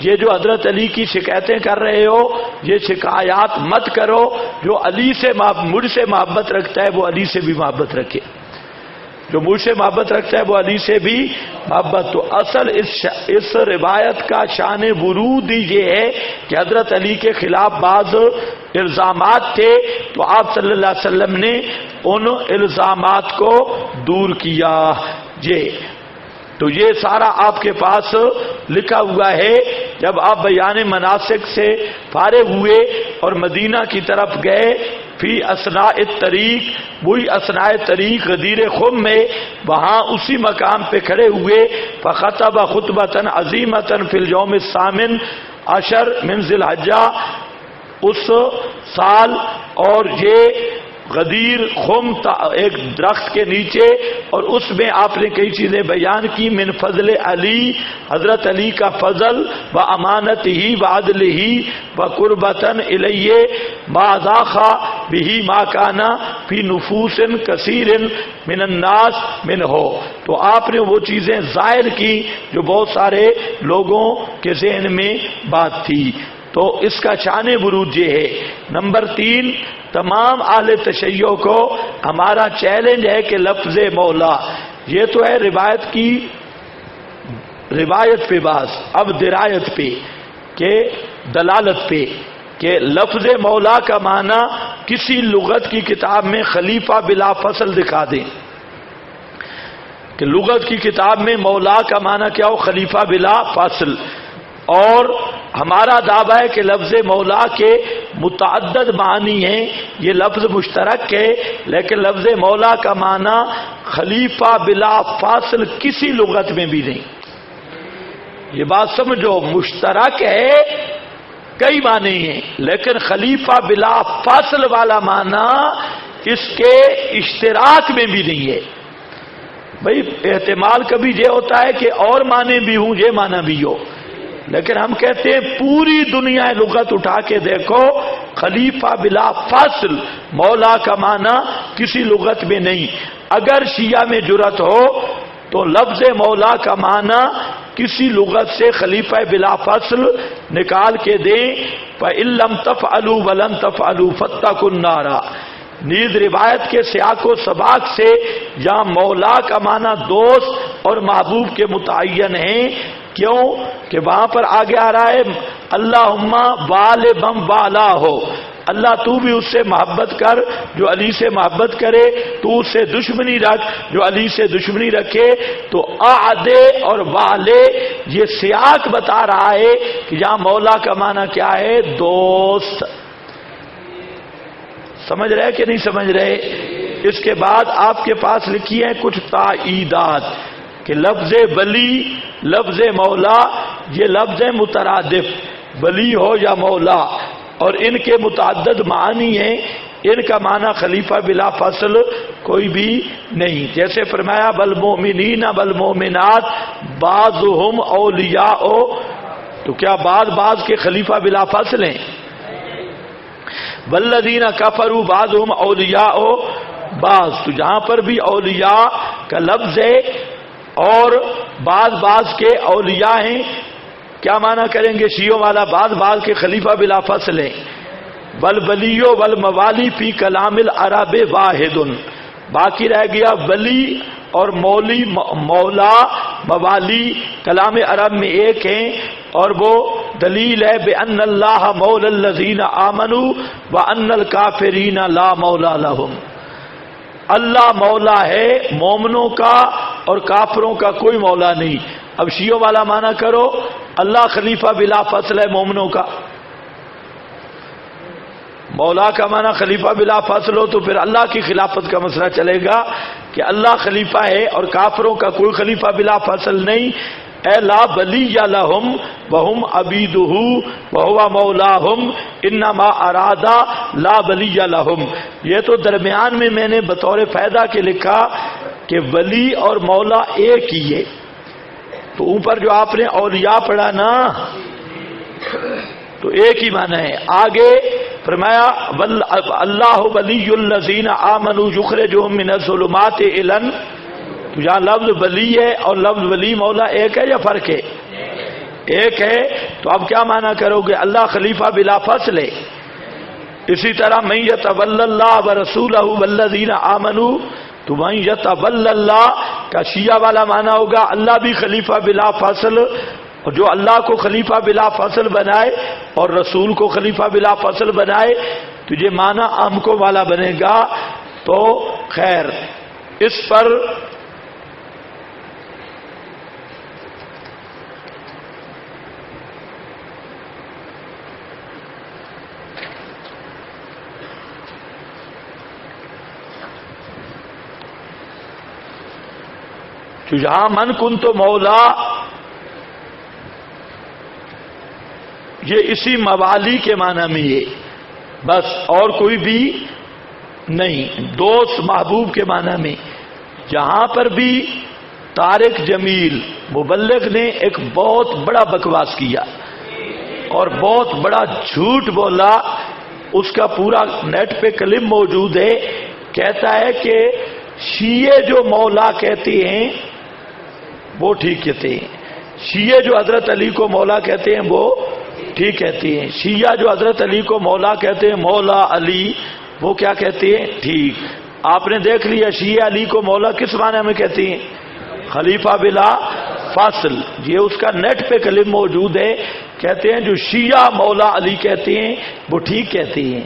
یہ جو حضرت علی کی شکایتیں کر رہے ہو یہ شکایات مت کرو، جو علی سے مجھ سے محبت رکھتا ہے وہ علی سے بھی محبت رکھے، جو مجھ سے محبت رکھتا ہے وہ علی سے بھی محبت۔ تو اصل اس روایت کا شان ورود ہی یہ ہے کہ حضرت علی کے خلاف بعض الزامات تھے تو آپ صلی اللہ علیہ وسلم نے ان الزامات کو دور کیا۔ تو یہ سارا آپ کے پاس لکھا ہوا ہے۔ جب آپ بیان مناسک سے فارغ ہوئے اور مدینہ کی طرف گئے، فی اثناء الطریق، وہی اثناء طریق غدیر خم میں، وہاں اسی مقام پہ کھڑے ہوئے، فخطب خطبۃ عظیمۃ فی الیوم الثامن عشر من ذی الحجہ، اس سال، اور یہ غدیر خم ایک درخت کے نیچے، اور اس میں آپ نے کئی چیزیں بیان کی، من فضل علی، حضرت علی کا فضل، و امانت ہی و عدل ہی و قربتن الیہ ما ذاخا بھی ما کانا فی نفوس کثیر من الناس من ہو۔ تو آپ نے وہ چیزیں ظاہر کی جو بہت سارے لوگوں کے ذہن میں بات تھی۔ تو اس کا شان ورود یہ ہے۔ نمبر 3، تمام اہل تشیع کو ہمارا چیلنج ہے کہ لفظ مولا، یہ تو ہے روایت پہ باز، اب درایت پہ کہ دلالت پہ، کہ لفظ مولا کا معنی کسی لغت کی کتاب میں خلیفہ بلا فصل دکھا دیں، کہ لغت کی کتاب میں مولا کا معنی کیا ہو؟ خلیفہ بلا فصل۔ اور ہمارا دعویٰ ہے کہ لفظ مولا کے متعدد معنی ہیں، یہ لفظ مشترک ہے، لیکن لفظ مولا کا معنی خلیفہ بلا فاصل کسی لغت میں بھی نہیں۔ یہ بات سمجھو، مشترک ہے، کئی معنی ہیں، لیکن خلیفہ بلا فاصل والا معنی اس کے اشتراک میں بھی نہیں ہے۔ بھئی احتمال کبھی یہ ہوتا ہے کہ اور معنی بھی ہوں، یہ معنی بھی ہو، لیکن ہم کہتے ہیں پوری دنیا لغت اٹھا کے دیکھو، خلیفہ بلا فاصل مولا کا معنی کسی لغت میں نہیں۔ اگر شیعہ میں جرأت ہو تو لفظ مولا کا معنی کسی لغت سے خلیفہ بلا فاصل نکال کے دیں، فَإِن لَّمْ تَفْعَلُوا وَلَن تَفْعَلُوا فَاتَّقُوا النَّارَ۔ نیز روایت کے سیاق و سباق سے جہاں مولا کا معنی دوست اور محبوب کے متعین ہیں، کیوں کہ وہاں پر آگے آ رہا ہے اللہم والبم والا ہو، اللہ تو بھی اس سے محبت کر جو علی سے محبت کرے، تو اس سے دشمنی رکھ جو علی سے دشمنی رکھے۔ تو اعدے اور والے یہ سیاق بتا رہا ہے کہ یہاں مولا کا معنی کیا ہے؟ دوست۔ سمجھ رہے کہ نہیں سمجھ رہے؟ اس کے بعد آپ کے پاس لکھی ہیں کچھ تائیدات کہ لفظ ولی، لفظ مولا، یہ لفظ مترادف، ولی ہو یا مولا، اور ان کے متعدد معنی ہیں، ان کا معنی خلیفہ بلا فصل کوئی بھی نہیں۔ جیسے فرمایا والمؤمنین والمؤمنات بعضهم اولیاء، تو کیا بعض کے خلیفہ بلا فصل ہیں؟ والذین کفروا بعضهم اولیاء بعض، تو جہاں پر بھی اولیاء کا لفظ ہے اور بعض کے اولیاء ہیں، کیا معنی کریں گے شیعوں والا؟ بعض کے خلیفہ بلا فصل ہیں۔ والولی والموالی فی کلام العرب واحد، باقی رہ گیا ولی اور مولی، مولا، موالی کلام عرب میں ایک ہیں، اور وہ دلیل ہے بأن اللہ مولا الذین آمنوا وأن الکافرین لا مولا لهم، اللہ مولا ہے مومنوں کا اور کافروں کا کوئی مولا نہیں۔ اب شیعوں والا معنی کرو، اللہ خلیفہ بلا فصل ہے مومنوں کا، مولا کا معنی خلیفہ بلا فصل ہو تو پھر اللہ کی خلافت کا مسئلہ چلے گا کہ اللہ خلیفہ ہے اور کافروں کا کوئی خلیفہ بلا فصل نہیں۔ اے لا ولی لہم وہم عبیدہ وہو مولاہم انما ارادہ لا ولی لہم، یہ تو درمیان میں نے بطور فائدہ کے لکھا کہ ولی اور مولا ایک ہی ہے، تو اوپر جو آپ نے اولیاء پڑھا نا تو ایک ہی معنی ہے۔ آگے فرمایا اللہ ولی الذین آمنوا یخرجہم من الظلمات الی، تو جہاں لفظ ولی ہے اور لفظ ولی مولا ایک ہے یا فرق ہے؟ ایک ہے، تو اب کیا معنی کرو گے؟ اللہ خلیفہ بلا فصل ہے۔ اسی طرح من یتولی اللہ ورسولہ والذین آمنوا، تو من یتولی اللہ کا شیعہ والا معنی ہوگا اللہ بھی خلیفہ بلا فصل، اور جو اللہ کو خلیفہ بلا فصل بنائے اور رسول کو خلیفہ بلا فصل بنائے تو یہ معنی ہم کو والا بنے گا۔ تو خیر، اس پر تو جہاں من کن تو مولا، یہ اسی موالی کے معنی میں ہے بس، اور کوئی بھی نہیں، دوست محبوب کے معنی میں۔ جہاں پر بھی طارق جمیل مبلغ نے ایک بہت بڑا بکواس کیا اور بہت بڑا جھوٹ بولا، اس کا پورا نیٹ پہ کلپ موجود ہے، کہتا ہے کہ شیعہ جو مولا کہتے ہیں وہ ٹھیک کہتے ہیں، شیعہ جو حضرت علی کو مولا کہتے ہیں وہ ٹھیک کہتے ہیں، شیعہ جو حضرت علی کو مولا کہتے ہیں مولا علی وہ کیا کہتے ہیں؟ ٹھیک۔ آپ نے دیکھ لیا شیعہ علی کو مولا کس معنی میں کہتے ہیں؟ خلیفہ بلا فاصل۔ یہ اس کا نیٹ پہ کلم موجود ہے، کہتے ہیں جو شیعہ مولا علی کہتے ہیں وہ ٹھیک کہتے ہیں،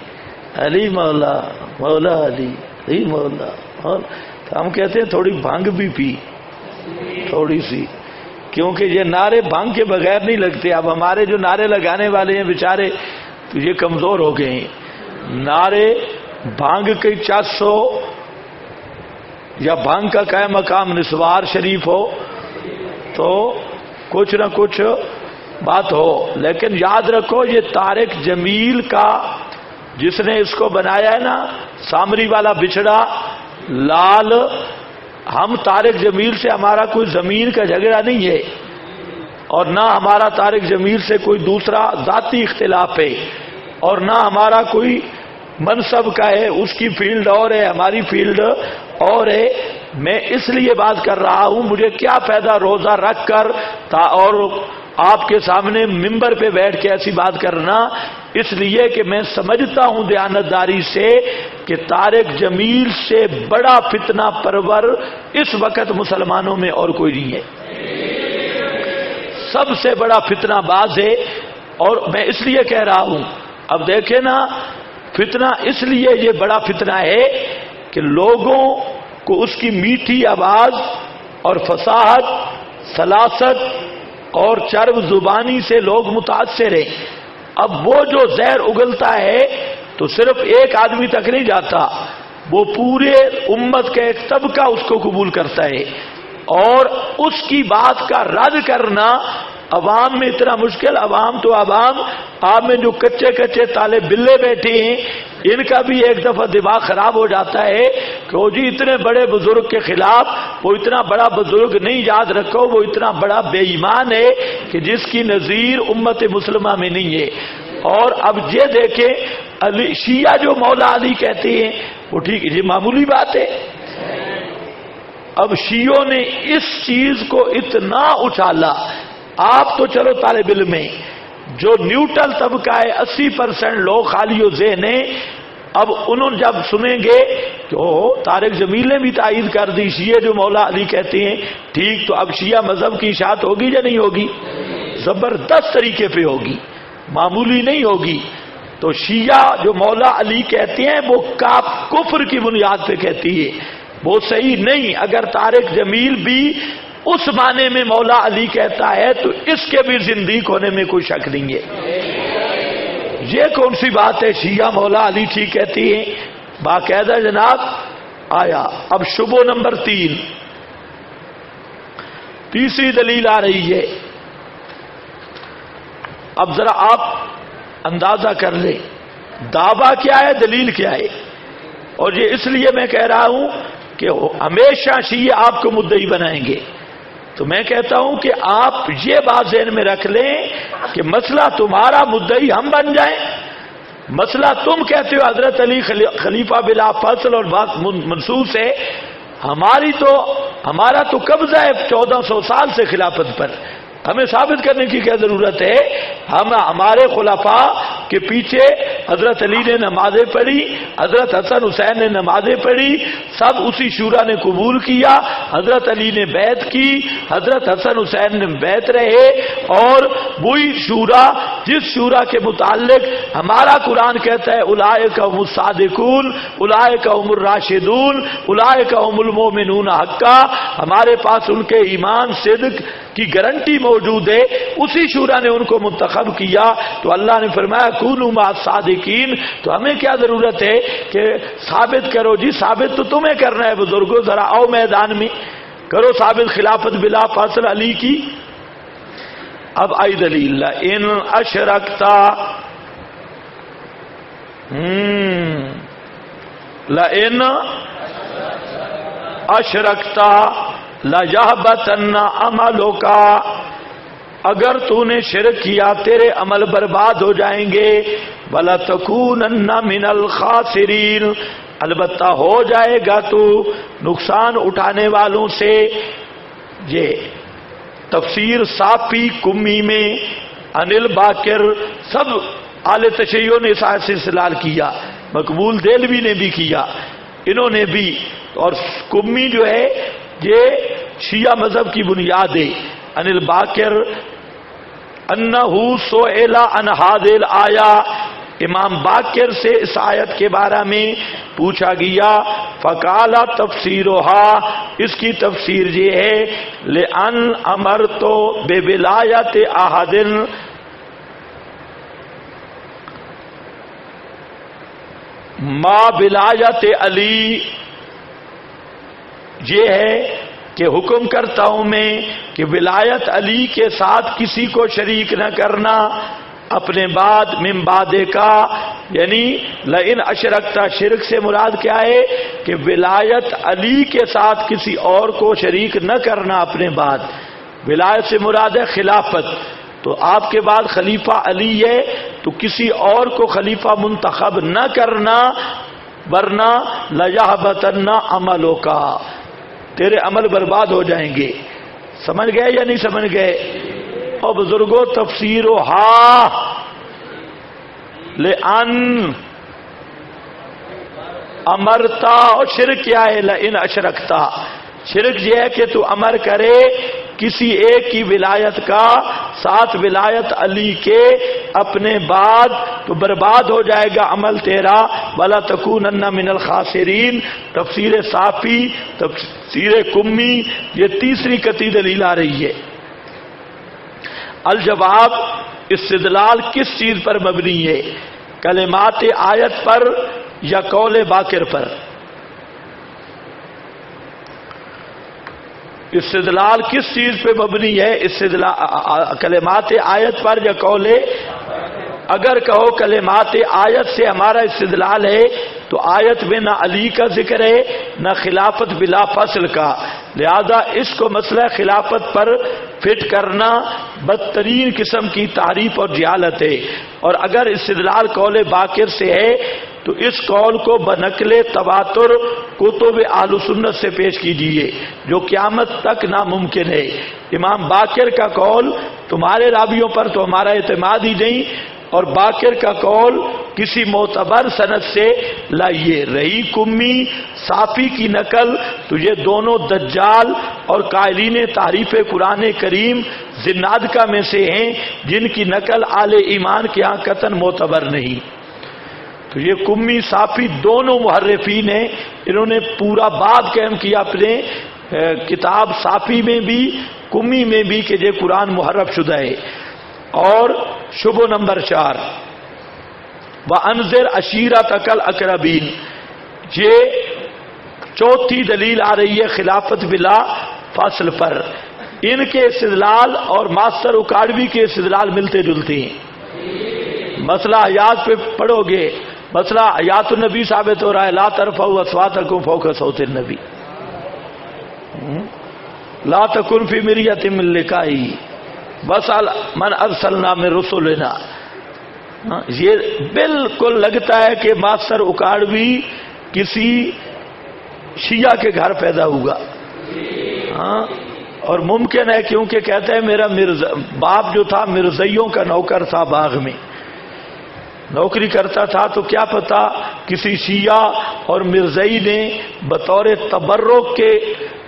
علی مولا، مولا علی، علی مولا۔ ہم کہتے ہیں تھوڑی بھنگ بھی پی، تھوڑی سی، کیونکہ یہ نعرے بھنگ کے بغیر نہیں لگتے۔ اب ہمارے جو نعرے لگانے والے ہیں بیچارے تو یہ کمزور ہو گئے ہیں، نعرے بھانگ کی چس ہو یا بھانگ کا قائم مقام نسوار شریف ہو تو کچھ نہ کچھ بات ہو، لیکن یاد رکھو یہ طارق جمیل کا جس نے اس کو بنایا ہے نا، سامری والا بچڑا لال، ہم طارق جمیل سے ہمارا کوئی زمین کا جھگڑا نہیں ہے اور نہ ہمارا طارق جمیل سے کوئی دوسرا ذاتی اختلاف ہے اور نہ ہمارا کوئی منصب کا ہے، اس کی فیلڈ اور ہے ہماری فیلڈ اور ہے۔ میں اس لیے بات کر رہا ہوں، مجھے کیا فائدہ روزہ رکھ کر اور آپ کے سامنے ممبر پہ بیٹھ کے ایسی بات کرنا، اس لیے کہ میں سمجھتا ہوں دیانتداری سے کہ طارق جمیل سے بڑا فتنہ پرور اس وقت مسلمانوں میں اور کوئی نہیں ہے، سب سے بڑا فتنہ باز ہے۔ اور میں اس لیے کہہ رہا ہوں، اب دیکھیں نا، فتنہ اس لیے یہ بڑا فتنہ ہے کہ لوگوں کو اس کی میٹھی آواز اور فصاحت، سلاست اور چرب زبانی سے لوگ متاثر ہیں۔ اب وہ جو زہر اگلتا ہے تو صرف ایک آدمی تک نہیں جاتا، وہ پورے امت کا ایک طبقہ اس کو قبول کرتا ہے، اور اس کی بات کا رد کرنا عوام میں اتنا مشکل۔ عوام تو عوام، آپ میں جو کچے کچے تالے بلے بیٹھے ہیں، ان کا بھی ایک دفعہ دماغ خراب ہو جاتا ہے کہ وہ جی اتنے بڑے بزرگ کے خلاف، وہ اتنا بڑا بزرگ نہیں، یاد رکھو وہ اتنا بڑا بے ایمان ہے کہ جس کی نظیر امت مسلمہ میں نہیں ہے۔ اور اب یہ دیکھیں علی شیعہ جو مولا علی کہتے ہیں وہ ٹھیک ہے، یہ معمولی بات ہے۔ اب شیعوں نے اس چیز کو اتنا اچھالا، آپ تو چلو طالب علم میں جو نیوٹرل طبقہ ہے 80% لوگ خالی و ذہن ہیں، اب انہوں جب سنیں گے تو طارق جمیل نے بھی تائید کر دی شیعہ جو مولا علی کہتے ہیں ٹھیک، تو اب شیعہ مذہب کی اشاعت ہوگی یا نہیں ہوگی؟ زبردست طریقے پہ ہوگی، معمولی نہیں ہوگی۔ تو شیعہ جو مولا علی کہتے ہیں وہ کفر کی بنیاد پہ کہتی ہے، وہ صحیح نہیں۔ اگر طارق جمیل بھی اس معنی میں مولا علی کہتا ہے تو اس کے بھی زندیق ہونے میں کوئی شک نہیں ہے۔ یہ کون سی بات ہے شیعہ مولا علی ٹھیک کہتی ہیں؟ باقاعدہ جناب آیا۔ اب شبہ نمبر 3، تیسری دلیل آ رہی ہے۔ اب ذرا آپ اندازہ کر لیں دعویٰ کیا ہے، دلیل کیا ہے۔ اور یہ اس لیے میں کہہ رہا ہوں کہ ہمیشہ شیعہ آپ کو مدعی بنائیں گے، تو میں کہتا ہوں کہ آپ یہ بات ذہن میں رکھ لیں کہ مسئلہ تمہارا مدعی ہم بن جائیں، مسئلہ تم کہتے ہو حضرت علی خلیفہ بلا فصل اور بات منصوص ہے، ہمارا تو قبضہ ہے 1400 سال سے خلافت پر، ہمیں ثابت کرنے کی کیا ضرورت ہے؟ ہمارے خلفاء کے پیچھے حضرت علی نے نمازیں پڑھی، حضرت حسن حسین نے نمازیں پڑھی، سب اسی شورا نے قبول کیا، حضرت علی نے بیعت کی، حضرت حسن حسین نے بیعت رہے، اور وہی شورا جس شورا کے متعلق ہمارا قرآن کہتا ہے اولئک هم الصادقون اولئک هم الراشدون اولئک هم المؤمنون حقا، ہمارے پاس ان کے ایمان صدق کی گارنٹی موجود ہے، اسی شورا نے ان کو منتخب کیا۔ تو اللہ نے فرمایا کونوا مع الصادقین، تو ہمیں کیا ضرورت ہے کہ ثابت کرو؟ جی ثابت تو تمہیں کرنا ہے بزرگوں، ذرا آؤ میدان میں کرو ثابت خلافت بلا فاصل علی کی۔ اب آئی دلیل ان اشرکتا لئن اشرکتا لَيَحْبَطَنَّ عَمَلُكَ، اگر تو نے شرک کیا تیرے عمل برباد ہو جائیں گے، وَلَتَكُونَنَّ مِنَ الْخَاسِرِينَ، البتہ ہو جائے گا تو نقصان اٹھانے والوں سے۔ یہ تفسیر صافی کمی میں انل باقر سب اعلی تشیعوں نے اس آیت سے استدلال کیا، مقبول دہلوی نے بھی کیا، انہوں نے بھی، اور کمی جو ہے یہ شیعہ مذہب کی بنیاد ہے۔ انل باقر انہ سئل عن هذه الآیہ، امام باقر سے اس آیت کے بارے میں پوچھا گیا، فقال تفسیرها، اس کی تفسیر یہ ہے لأن امرت بولایت احد ما ولایت علی، یہ ہے کہ حکم کرتا ہوں میں کہ ولایت علی کے ساتھ کسی کو شریک نہ کرنا اپنے بعد، من بعد کا، یعنی لئن اشرکتا، شرک سے مراد کیا ہے کہ ولایت علی کے ساتھ کسی اور کو شریک نہ کرنا اپنے بعد، ولایت سے مراد ہے خلافت، تو آپ کے بعد خلیفہ علی ہے تو کسی اور کو خلیفہ منتخب نہ کرنا، ورنہ لَيَحْبَطَنَّ عَمَلُكَ، تیرے عمل برباد ہو جائیں گے۔ سمجھ گئے یا نہیں سمجھ گئے؟ اور بزرگوں تفسیر لأن امرتا، اور شرک کیا ہے؟ لئن اشرکتا، شرک یہ ہے کہ تو امر کرے کسی ایک کی ولایت کا ساتھ ولایت علی کے اپنے بعد، تو برباد ہو جائے گا عمل تیرا، وَلَا تَكُونَنَّ مِنَ الْخَاسِرِينَ۔ تفسیر صافی، تفسیر کمی، یہ تیسری قطعی دلیل آ رہی ہے۔ الجواب، استدلال کس چیز پر مبنی ہے؟ کلمات آیت پر یا قول باقر پر؟ استدلال کس چیز پہ مبنی ہے؟ استدلال کلمات آیت پر یا قول؟ اگر کہو کلمات آیت سے ہمارا استدلال ہے تو آیت میں نہ علی کا ذکر ہے نہ خلافت بلا فصل کا، لہذا اس کو مسئلہ خلافت پر فٹ کرنا بدترین قسم کی تعریف اور جہالت ہے۔ اور اگر استدلال قول باقر سے ہے تو اس قول کو بنقل تواتر کتب اہل سنت سے پیش کیجیے، جو قیامت تک ناممکن ہے۔ امام باقر کا قول تمہارے راویوں پر تو ہمارا اعتماد ہی نہیں، اور باقر کا قول کسی معتبر سند سے لائیے۔ رہی کمی صافی کی نقل تو یہ دونوں دجال اور قائلین تعریف قرآن کریم زنادقہ میں سے ہیں، جن کی نقل اہل ایمان کے ہاں قطعاً معتبر نہیں۔ تو یہ کمی صافی دونوں محرفین ہیں، انہوں نے پورا باب قائم کیا اپنے کتاب صافی میں بھی کمی میں بھی کہ یہ قرآن محرف شدہ ہے۔ اور شبہ نمبر 4 وَأَنذِرْ عَشِيرَتَكَ الْأَقْرَبِينَ، یہ چوتھی دلیل آ رہی ہے خلافت بلا فصل پر۔ ان کے استدلال اور ماسٹر اکاڑوی کے استدلال ملتے جلتے ہیں۔ مسئلہ آیات پہ پڑھو گے، مسئلہ آیات النبی ثابت ہو رہا ہے، لا ترفعوا اصواتکم فوق صوت النبی، لا تکن فی مریۃ من لقائہ واسأل من ارسلنا من رسلنا۔ یہ بالکل لگتا ہے کہ ماسٹر اکاڑوی کسی شیعہ کے گھر پیدا ہوگا، اور ممکن ہے کیونکہ کہتے ہیں میرا باپ جو تھا مرزائیوں کا نوکر تھا، باغ میں نوکری کرتا تھا، تو کیا پتا کسی شیعہ اور مرزائی نے بطور تبرک کے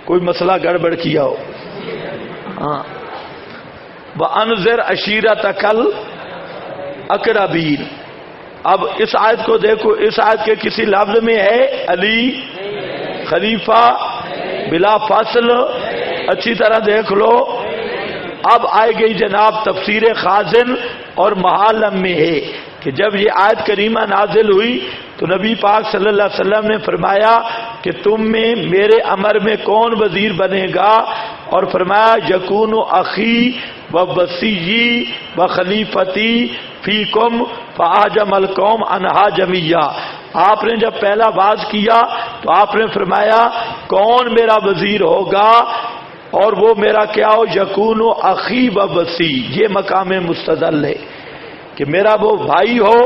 کوئی مسئلہ گڑبڑ کیا ہو۔ وَأَنذِرْ عَشِيرَتَكَ الْأَقْرَبِينَ۔ اب اس آیت کو دیکھو، اس آیت کے کسی لفظ میں ہے علی خلیفہ بلا فصل، اچھی طرح دیکھ لو۔ اب آئے گئی جناب تفسیر خازن اور محالم میں ہے کہ جب یہ آیت کریمہ نازل ہوئی تو نبی پاک صلی اللہ علیہ وسلم نے فرمایا کہ تم میں میرے امر میں کون وزیر بنے گا، اور فرمایا یکون اخی و وصیی و خلیفتی فیکم فاعجم القوم انہا جمیہ۔ آپ نے جب پہلا باز کیا تو آپ نے فرمایا کون میرا وزیر ہوگا، اور وہ میرا کیا ہو، یکون اخی و وصی، یہ مقام مستدل ہے کہ میرا وہ بھائی ہو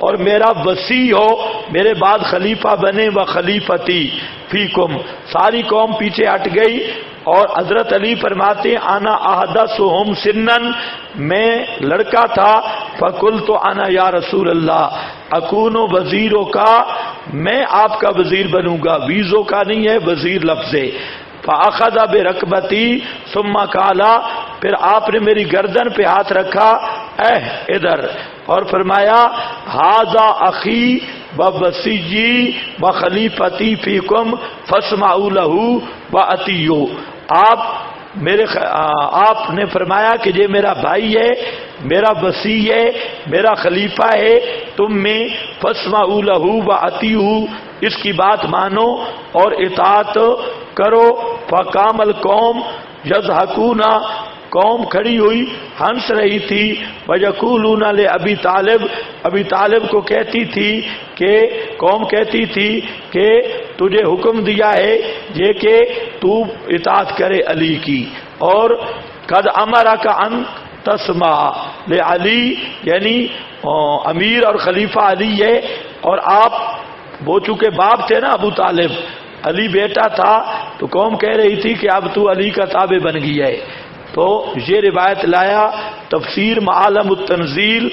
اور میرا وصی ہو، میرے بعد خلیفہ بنے، و خلیفتی فیکم۔ ساری قوم پیچھے ہٹ گئی، اور حضرت علی فرماتے ہیں انا احدثہم سنن، میں لڑکا تھا، فقلت انا یا رسول اللہ اکون وزیروں کا، میں آپ کا وزیر بنوں گا، ویزوں کا نہیں ہے، وزیر لفظ ہے۔ فاخذ برکبتی ثم قال، پھر آپ نے میری گردن پہ ہاتھ رکھا، ادھر، اور فرمایا ھذا اخی و وصیی و خلیفتی فیکم فاسمعوا لہ و اطیعوا۔ آپ نے فرمایا کہ یہ میرا بھائی ہے، میرا وصی ہے، میرا خلیفہ ہے، تم میں فاسمعوا لہ و اطیعوا، اس کی بات مانو اور اطاعت کرو۔ فقام القوم یضحکون، قوم کھڑی ہوئی ہنس رہی تھی، ویقولون لابی طالب، ابی طالب کو کہتی تھی کہ قوم کہتی تھی کہ تجھے حکم دیا ہے یہ کہ تو اطاعت کرے علی کی، اور قد امرک ان تسمع لعلی، یعنی امیر اور خلیفہ علی ہے، اور آپ وہ چونکہ باپ تھے نا ابو طالب، علی بیٹا تھا، تو قوم کہہ رہی تھی کہ اب تو علی کا تابع بن گیا ہے۔ تو یہ روایت لایا تفسیر معالم التنزیل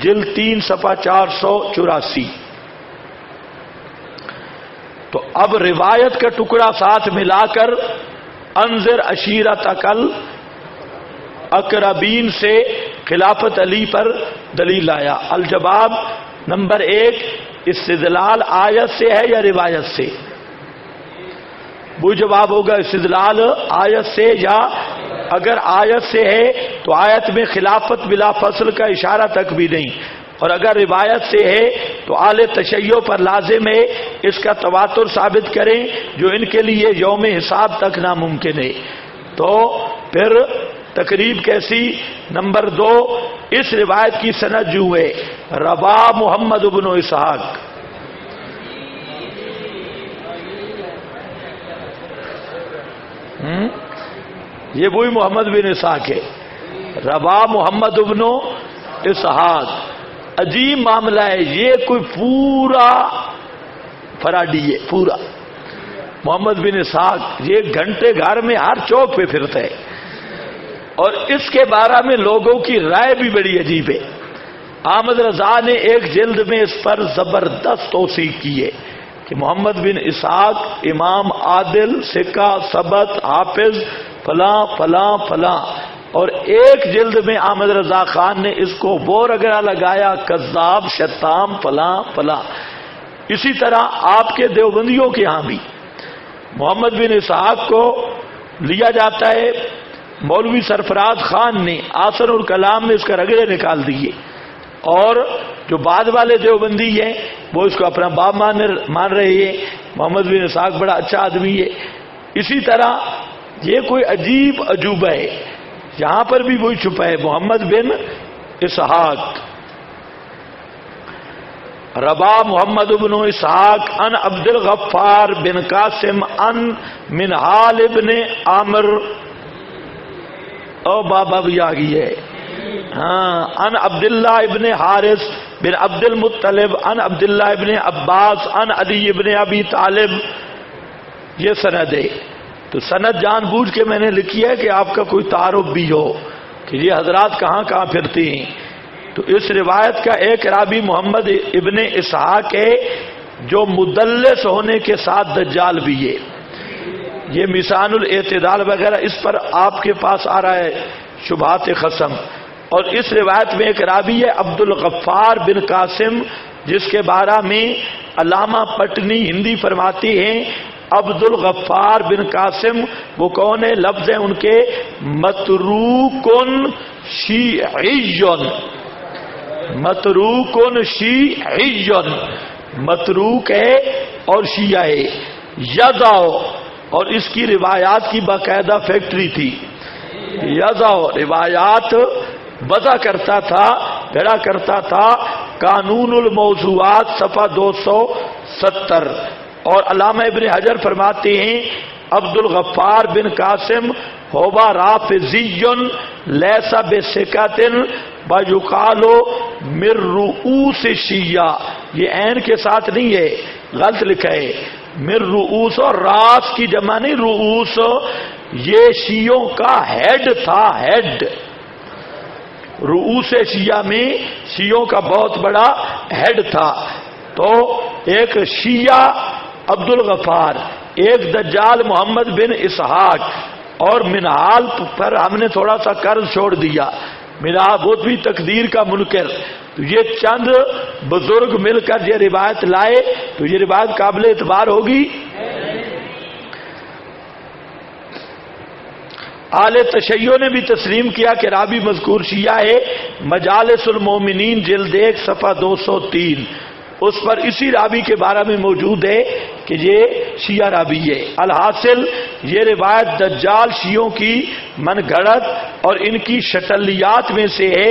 جلد 3 صفحہ 484۔ تو اب روایت کا ٹکڑا ساتھ ملا کر انذر عشیرتک الاقربین سے خلافت علی پر دلیل لایا۔ الجواب نمبر 1، استدلال آیت سے ہے یا روایت سے؟ وہ جواب ہوگا استدلال آیت سے، یا اگر آیت سے ہے تو آیت میں خلافت بلا فصل کا اشارہ تک بھی نہیں، اور اگر روایت سے ہے تو اہل تشیع پر لازم ہے اس کا تواتر ثابت کریں جو ان کے لیے یوم حساب تک ناممکن ہے. تو پھر تقریب کیسی؟ نمبر 2، اس روایت کی سند جو ہے روا محمد بن اسحاق. یہ وہی محمد بن اسحاق ہے. روا محمد بن اسحاق. عجیب معاملہ ہے، یہ کوئی پورا فراڈی ہے، پورا محمد بن اسحاق. یہ گھنٹے گھر میں ہر چوک پہ پھرتا ہے، اور اس کے بارے میں لوگوں کی رائے بھی بڑی عجیب ہے. احمد رضا نے ایک جلد میں اس پر زبردست توثیق کی ہے کہ محمد بن اسحاق امام عادل ثقہ ثبت حافظ فلاں فلاں فلاں، اور ایک جلد میں احمد رضا خان نے اس کو وہ رگڑا لگایا کذاب شتام فلاں فلاں. اسی طرح آپ کے دیوبندیوں کے ہاں بھی محمد بن اسحاق کو لیا جاتا ہے. مولوی سرفراز خان نے آثر الکلام میں اس کا رگڑے نکال دیے، اور جو بعد والے دیوبندی ہیں وہ اس کو اپنا باپ مان رہے ہیں. محمد بن اسحاق بڑا اچھا آدمی ہے. اسی طرح یہ کوئی عجیب عجوبہ ہے، یہاں پر بھی وہی چھپا ہے محمد بن اسحاق. ربا محمد بن اسحاق ان عبد الغفار بن قاسم ان منہال ابن عامر. او بابا بھی آ گئی ہے. ہاں، ان عبداللہ ابن حارث بن عبد المطلب ان عبداللہ ابن عباس ان علی ابن ابی طالب. یہ سند ہے. تو سند جان بوجھ کے میں نے لکھی ہے کہ آپ کا کوئی تعارف بھی ہو کہ یہ حضرات کہاں کہاں پھرتے ہیں. تو اس روایت کا ایک راوی محمد ابن اسحاق ہے جو مدلس ہونے کے ساتھ دجال بھی ہے. یہ میزان الاعتدال وغیرہ اس پر آپ کے پاس آ رہا ہے شبہات خصم. اور اس روایت میں ایک راوی ہے عبد الغفار بن قاسم، جس کے بارے میں علامہ پٹنی ہندی فرماتے ہیں عبد الغفار بن قاسم وہ کون ہے؟ لفظ ہیں ان کے متروکن شیعیون. متروکن شیعیون، متروک ہے اور شیعہ ہے. یضاؤ، اور اس کی روایات کی باقاعدہ فیکٹری تھی. یضاؤ روایات وضع کرتا تھا، بھیڑا کرتا تھا. قانون الموضوعات صفحہ 270. اور علامہ ابن حجر فرماتے ہیں عبد الغفار بن قاسم ہوبا رافضی لیس بثقۃ ویقال من رؤوس شیعہ. یہ عین کے ساتھ نہیں ہے، غلط لکھا ہے. من رؤوس، اور راس کی جمع نہیں، رؤوس. یہ شیعوں کا ہیڈ تھا، ہیڈ. رؤوس شیعہ میں شیعوں کا بہت بڑا ہیڈ تھا. تو ایک شیعہ عبد الغفار، ایک دجال محمد بن اسحاق، اور منہال پر ہم نے تھوڑا سا قرض چھوڑ دیا. منہال بہت بھی تقدیر کا منکر. تو یہ چند بزرگ مل کر یہ روایت لائے تو یہ روایت قابل اعتبار ہوگی. اہل تشیع نے بھی تسلیم کیا کہ راوی مذکور شیعہ ہے. مجالس المومنین جلد 1 صفحہ 203 اس پر اسی راوی کے بارے میں موجود ہے کہ یہ شیعہ راوی ہے. الحاصل یہ روایت دجال شیعوں کی من گھڑت اور ان کی شٹلیات میں سے ہے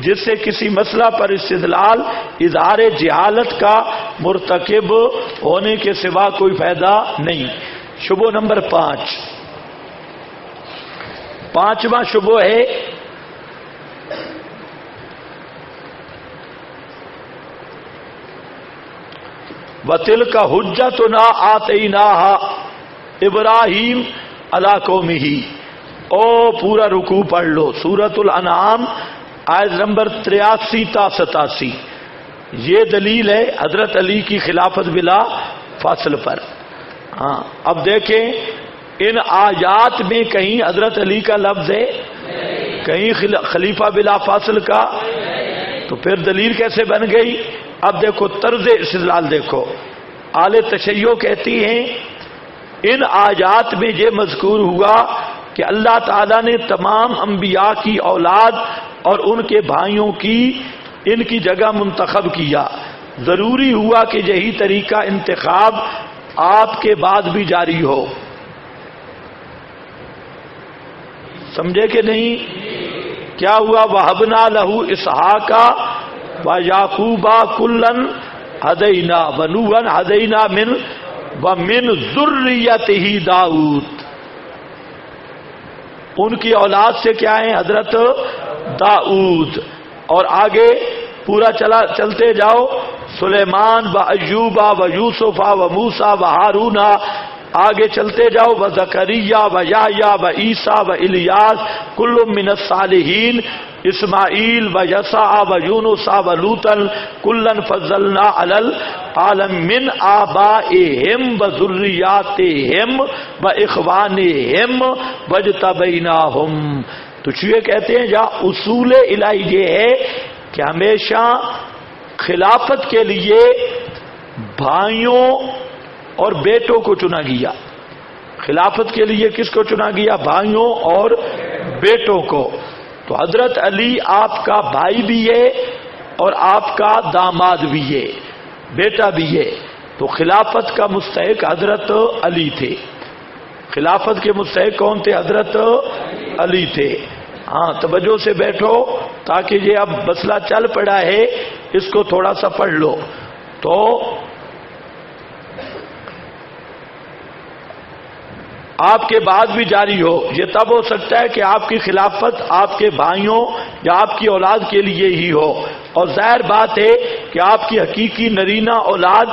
جس سے کسی مسئلہ پر استدلال اظہار جہالت کا مرتکب ہونے کے سوا کوئی فائدہ نہیں. شبہ نمبر 5، پانچواں شبہ ہے وَتِلْكَ حُجَّتُنَا آتَيْنَاهَا ابراہیم عَلَىٰ قَوْمِهِ. او پورا رکوع پڑھ لو، سورۃ الانعام آیت نمبر 83 تا 87. یہ دلیل ہے حضرت علی کی خلافت بلا فاصل پر. ہاں اب دیکھیں ان آیات میں کہیں حضرت علی کا لفظ ہے، کہیں خلیفہ بلا فاصل کا، تو پھر دلیل کیسے بن گئی؟ اب دیکھو طرز استدلال دیکھو. اہل تشیع کہتی ہیں ان آیات میں یہ مذکور ہوا کہ اللہ تعالیٰ نے تمام انبیاء کی اولاد اور ان کے بھائیوں کی ان کی جگہ منتخب کیا، ضروری ہوا کہ یہی طریقہ انتخاب آپ کے بعد بھی جاری ہو. سمجھے کہ نہیں؟ کیا ہوا؟ وَهَبْنَا لَهُ إِسْحَاقَ وَيَعْقُوبَ كُلًّا هَدَيْنَا وَنُوحًا هَدَيْنَا وَمِن ذُرِّيَّتِهِ داؤد. ان کی اولاد سے کیا ہیں؟ حضرت داؤد. اور آگے پورا چلتے جاؤ، سلیمان و ایوب و یوسف و موسیٰ و ہارون، آگے چلتے جاؤ، و زکریا و یحییٰ و عیسیٰ و الیاس کل من الصالحین، اسماعیل و یسع و یونس و لوطا کلا فضلنا علی العالمین من آبائہم و ذریاتہم و اخوانہم واجتبیناہم. تو یہ کہتے ہیں جہاں اصول الہی یہ ہے کہ ہمیشہ خلافت کے لیے بھائیوں اور بیٹوں کو چنا گیا. خلافت کے لیے کس کو چنا گیا؟ بھائیوں اور بیٹوں کو. تو حضرت علی آپ کا بھائی بھی ہے اور آپ کا داماد بھی ہے، بیٹا بھی ہے. تو خلافت کا مستحق حضرت علی تھے. خلافت کے مستحق کون تھے؟ حضرت علی تھے. ہاں توجہ سے بیٹھو تاکہ یہ اب مسئلہ چل پڑا ہے، اس کو تھوڑا سا پڑھ لو. تو آپ کے بعد بھی جاری ہو. یہ تب ہو سکتا ہے کہ آپ کی خلافت آپ کے بھائیوں یا آپ کی اولاد کے لیے ہی ہو، اور ظاہر بات ہے کہ آپ کی حقیقی نرینہ اولاد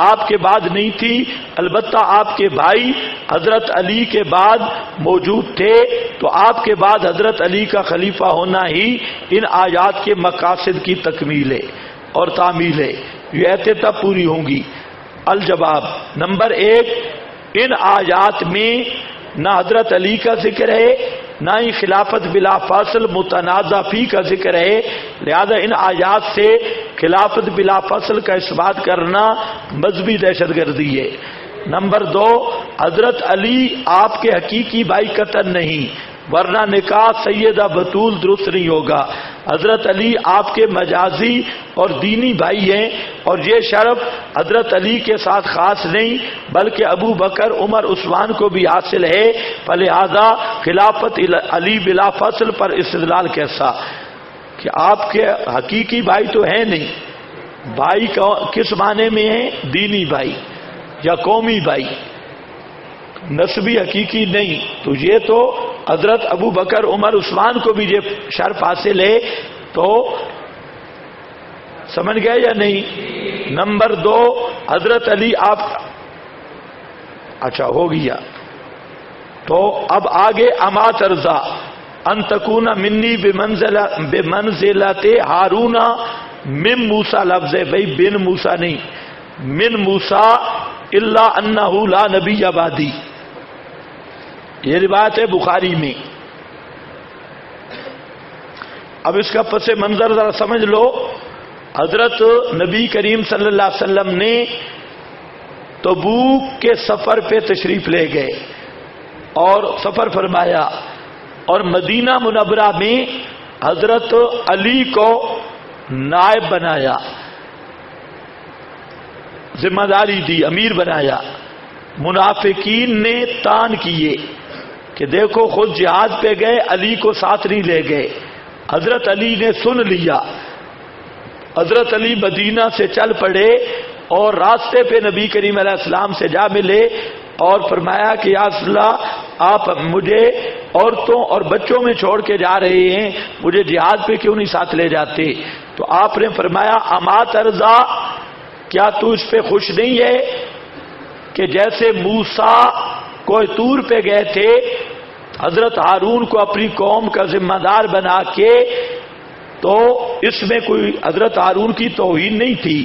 آپ کے بعد نہیں تھی، البتہ آپ کے بھائی حضرت علی کے بعد موجود تھے. تو آپ کے بعد حضرت علی کا خلیفہ ہونا ہی ان آیات کے مقاصد کی تکمیل ہے اور تعمیل ہے. یہ ایتے تب پوری ہوں گی. الجواب نمبر 1، ان آیات میں نہ حضرت علی کا ذکر ہے نہ ہی خلافت بلا فاصل متنازع فی کا ذکر ہے، لہذا ان آیات سے خلافت بلا فاصل کا اثبات کرنا مذہبی دہشت گردی ہے. نمبر 2، حضرت علی آپ کے حقیقی بھائی قطعاً نہیں، ورنہ نکاح سیدہ بطول درست نہیں ہوگا. حضرت علی آپ کے مجازی اور دینی بھائی ہیں، اور یہ شرف حضرت علی کے ساتھ خاص نہیں بلکہ ابو بکر، عمر، عثمان کو بھی حاصل ہے. فلہذا خلافت علی بلا فصل پر استدلال کیسا کہ آپ کے حقیقی بھائی تو ہیں نہیں. بھائی کس معنی میں ہیں؟ دینی بھائی یا قومی بھائی، نسبی حقیقی نہیں. تو یہ تو حضرت ابو بکر، عمر، عثمان کو بھی یہ شرف حاصل ہے. تو سمجھ گئے یا نہیں؟ نمبر 2، حضرت علی آپ اچھا ہو گیا. تو اب آگے اما ترضا ان تکون منی بمنزلت ہارون من موسیٰ. لفظ ہے بھائی، بن موسیٰ نہیں، من موسیٰ الا انہ لا نبی بعدی. یہ روایت ہے بخاری میں. اب اس کا پس منظر ذرا سمجھ لو. حضرت نبی کریم صلی اللہ علیہ وسلم نے تبوک کے سفر پہ تشریف لے گئے اور سفر فرمایا، اور مدینہ منورہ میں حضرت علی کو نائب بنایا، ذمہ داری دی، امیر بنایا. منافقین نے تان کیے کہ دیکھو خود جہاد پہ گئے، علی کو ساتھ نہیں لے گئے. حضرت علی نے سن لیا. حضرت علی مدینہ سے چل پڑے اور راستے پہ نبی کریم علیہ السلام سے جا ملے اور فرمایا کہ یا رسول اللہ، آپ مجھے عورتوں اور بچوں میں چھوڑ کے جا رہے ہیں، مجھے جہاد پہ کیوں نہیں ساتھ لے جاتے؟ تو آپ نے فرمایا اما ترضا، کیا تو اس پہ خوش نہیں ہے کہ جیسے موسیٰ کوہ طور پہ گئے تھے حضرت ہارون کو اپنی قوم کا ذمہ دار بنا کے، تو اس میں کوئی حضرت ہارون کی توہین نہیں تھی،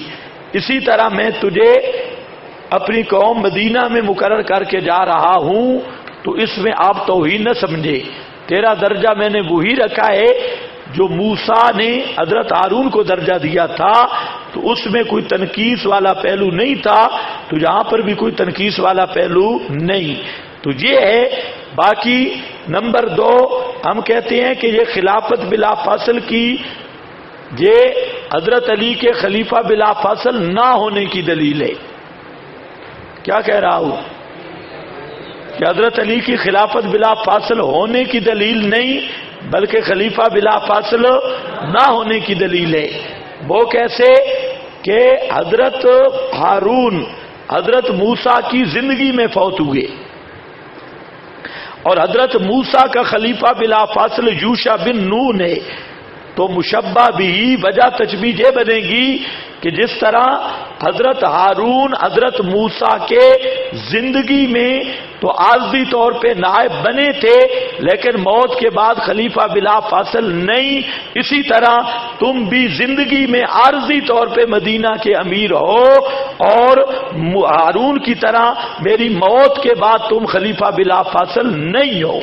اسی طرح میں تجھے اپنی قوم مدینہ میں مقرر کر کے جا رہا ہوں، تو اس میں آپ توہین نہ سمجھے. تیرا درجہ میں نے وہی رکھا ہے جو موسیٰ نے حضرت ہارون کو درجہ دیا تھا، تو اس میں کوئی تنقیص والا پہلو نہیں تھا، تو یہاں پر بھی کوئی تنقیص والا پہلو نہیں. تو یہ ہے. باقی نمبر 2، ہم کہتے ہیں کہ یہ خلافت بلا فاصل کی یہ حضرت علی کے خلیفہ بلا فاصل نہ ہونے کی دلیل ہے. کیا کہہ رہا ہوں کہ حضرت علی کی خلافت بلا فاصل ہونے کی دلیل نہیں بلکہ خلیفہ بلا فاصل نہ ہونے کی دلیل ہے. وہ کیسے کہ حضرت ہارون حضرت موسیٰ کی زندگی میں فوت ہوئے اور حضرت موسیٰ کا خلیفہ بلا فاصل یوشع بن نون ہے. تو مشبہ بھی وجہ تشبیہ یہ بنے گی کہ جس طرح حضرت ہارون حضرت موسیٰ کے زندگی میں تو عارضی طور پہ نائب بنے تھے لیکن موت کے بعد خلیفہ بلا فاصل نہیں، اسی طرح تم بھی زندگی میں عارضی طور پہ مدینہ کے امیر ہو اور ہارون کی طرح میری موت کے بعد تم خلیفہ بلا فاصل نہیں ہو.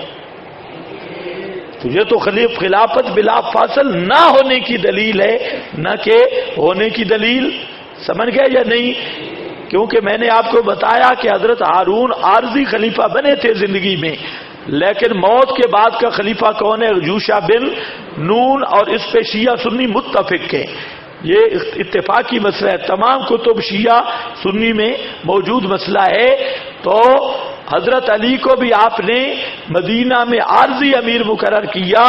تو یہ تو خلافت بلا فاصل نہ ہونے کی دلیل ہے نہ کہ ہونے کی دلیل. سمجھ گئے یا نہیں؟ کیونکہ میں نے آپ کو بتایا کہ حضرت ہارون عارضی خلیفہ بنے تھے زندگی میں لیکن موت کے بعد کا خلیفہ کون ہے؟ یوشع بن نون. اور اس پہ شیعہ سنی متفق ہیں، یہ اتفاقی مسئلہ ہے، تمام کتب شیعہ سنی میں موجود مسئلہ ہے. تو حضرت علی کو بھی آپ نے مدینہ میں عارضی امیر مقرر کیا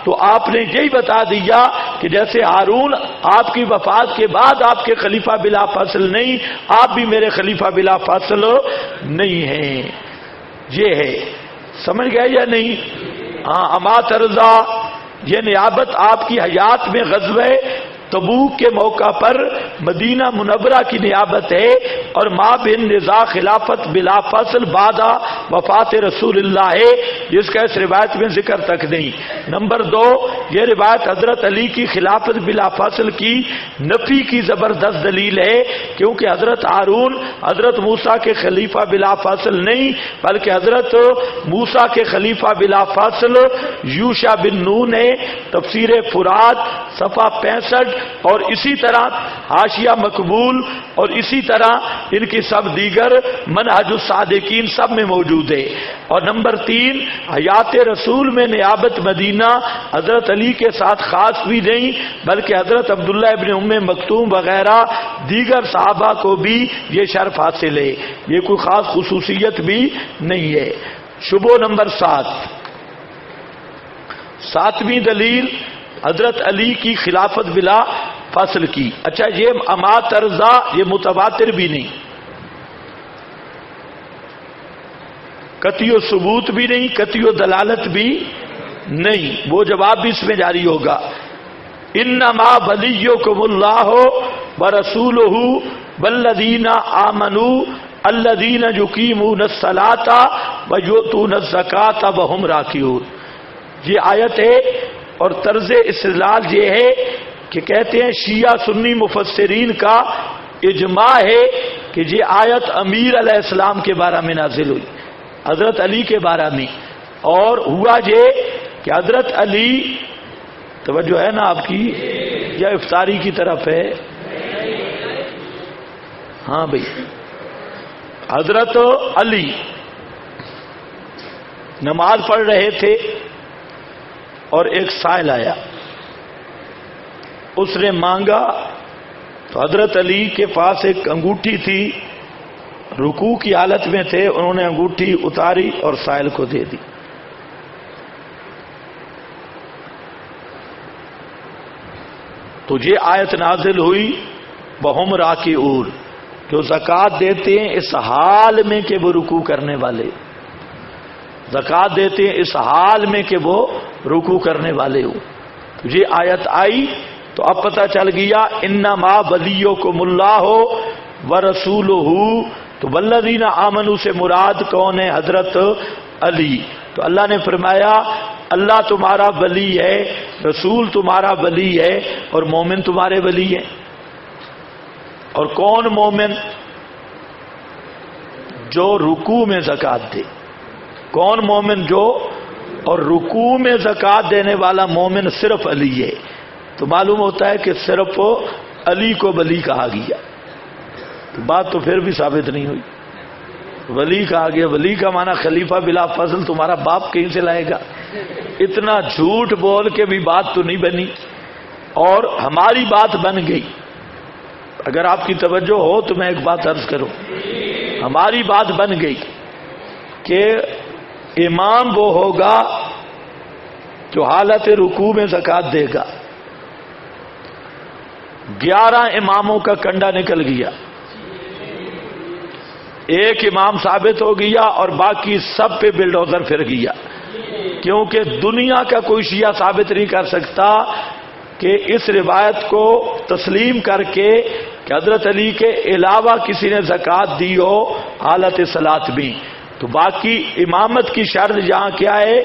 تو آپ نے یہی بتا دیا کہ جیسے ہارون آپ کی وفات کے بعد آپ کے خلیفہ بلا فاصل نہیں، آپ بھی میرے خلیفہ بلا فاصل نہیں ہیں. یہ ہے، سمجھ گئے یا نہیں؟ ہاں. اما ترضا یہ نیابت آپ کی حیات میں غزوہ تبوک کے موقع پر مدینہ منورہ کی نیابت ہے اور ما بن نزا خلافت بلا فاصل بعد وفات رسول اللہ ہے جس کا اس روایت میں ذکر تک نہیں. نمبر 2 یہ روایت حضرت علی کی خلافت بلا فاصل کی نفی کی زبردست دلیل ہے کیونکہ حضرت ہارون حضرت موسیٰ کے خلیفہ بلا فاصل نہیں بلکہ حضرت موسیٰ کے خلیفہ بلا فاصل یوشع بن نون ہے. تفسیر فرات صفحہ 65 اور اسی طرح حاشیہ مقبول اور اسی طرح ان کی سب دیگر منہج الصادقین سب میں موجود ہے. اور نمبر 3 حیات رسول میں نیابت مدینہ حضرت علی کے ساتھ خاص بھی نہیں بلکہ حضرت عبداللہ ابن ام مکتوم وغیرہ دیگر صحابہ کو بھی یہ شرف حاصل ہے، یہ کوئی خاص خصوصیت بھی نہیں ہے. شبہ نمبر 7ویں دلیل حضرت علی کی خلافت بلا فاصل کی. اچھا یہ اما ترضا یہ متواتر بھی نہیں، قطعی و ثبوت بھی نہیں، قطعی و دلالت بھی نہیں، وہ جواب بھی اس میں جاری ہوگا. انما ولیکم اللہ ورسولہ والذین آمنوا الذین یقیمون الصلاۃ ویؤتون الزکاۃ وہم راکعون. یہ آیت ہے اور طرز استدلال یہ ہے کہ کہتے ہیں شیعہ سنی مفسرین کا اجماع ہے کہ یہ آیت امیر علیہ السلام کے بارے میں نازل ہوئی، حضرت علی کے بارے میں. اور ہوا یہ کہ حضرت علی، توجہ ہے نا آپ کی یا افطاری کی طرف ہے؟ ہاں بھائی، حضرت علی نماز پڑھ رہے تھے اور ایک سائل آیا، اس نے مانگا تو حضرت علی کے پاس ایک انگوٹھی تھی، رکوع کی حالت میں تھے، انہوں نے انگوٹھی اتاری اور سائل کو دے دی. تو یہ آیت نازل ہوئی وہم راکعون، جو زکوٰۃ دیتے ہیں اس حال میں کہ وہ رکوع کرنے والے، زکوٰۃ دیتے ہیں اس حال میں کہ وہ رکوع کرنے والے ہوں. تو یہ آیت آئی تو اب پتہ چل گیا انما ولیکم اللہ ورسولہ. تو والذین آمنوا سے مراد کون ہے؟ حضرت علی. تو اللہ نے فرمایا اللہ تمہارا ولی ہے، رسول تمہارا ولی ہے اور مومن تمہارے ولی ہیں. اور کون مومن؟ جو رکوع میں زکوٰۃ دے. کون مومن؟ جو اور رکوع میں زکوٰۃ دینے والا مومن صرف علی ہے. تو معلوم ہوتا ہے کہ صرف علی کو ولی کہا گیا. تو بات تو پھر بھی ثابت نہیں ہوئی. ولی کہا گیا، ولی کا معنی خلیفہ بلا فضل تمہارا باپ کہیں سے لائے گا؟ اتنا جھوٹ بول کے بھی بات تو نہیں بنی. اور ہماری بات بن گئی. اگر آپ کی توجہ ہو تو میں ایک بات عرض کروں. ہماری بات بن گئی کہ امام وہ ہوگا جو حالت رکوع میں زکوٰۃ دے گا. 11 اماموں کا کنڈا نکل گیا، ایک امام ثابت ہو گیا اور باقی سب پہ بلڈوزر پھر گیا. کیونکہ دنیا کا کوئی شیعہ ثابت نہیں کر سکتا کہ اس روایت کو تسلیم کر کے کہ حضرت علی کے علاوہ کسی نے زکوٰۃ دی ہو حالت صلاۃ میں. تو باقی امامت کی شرط یہاں کیا ہے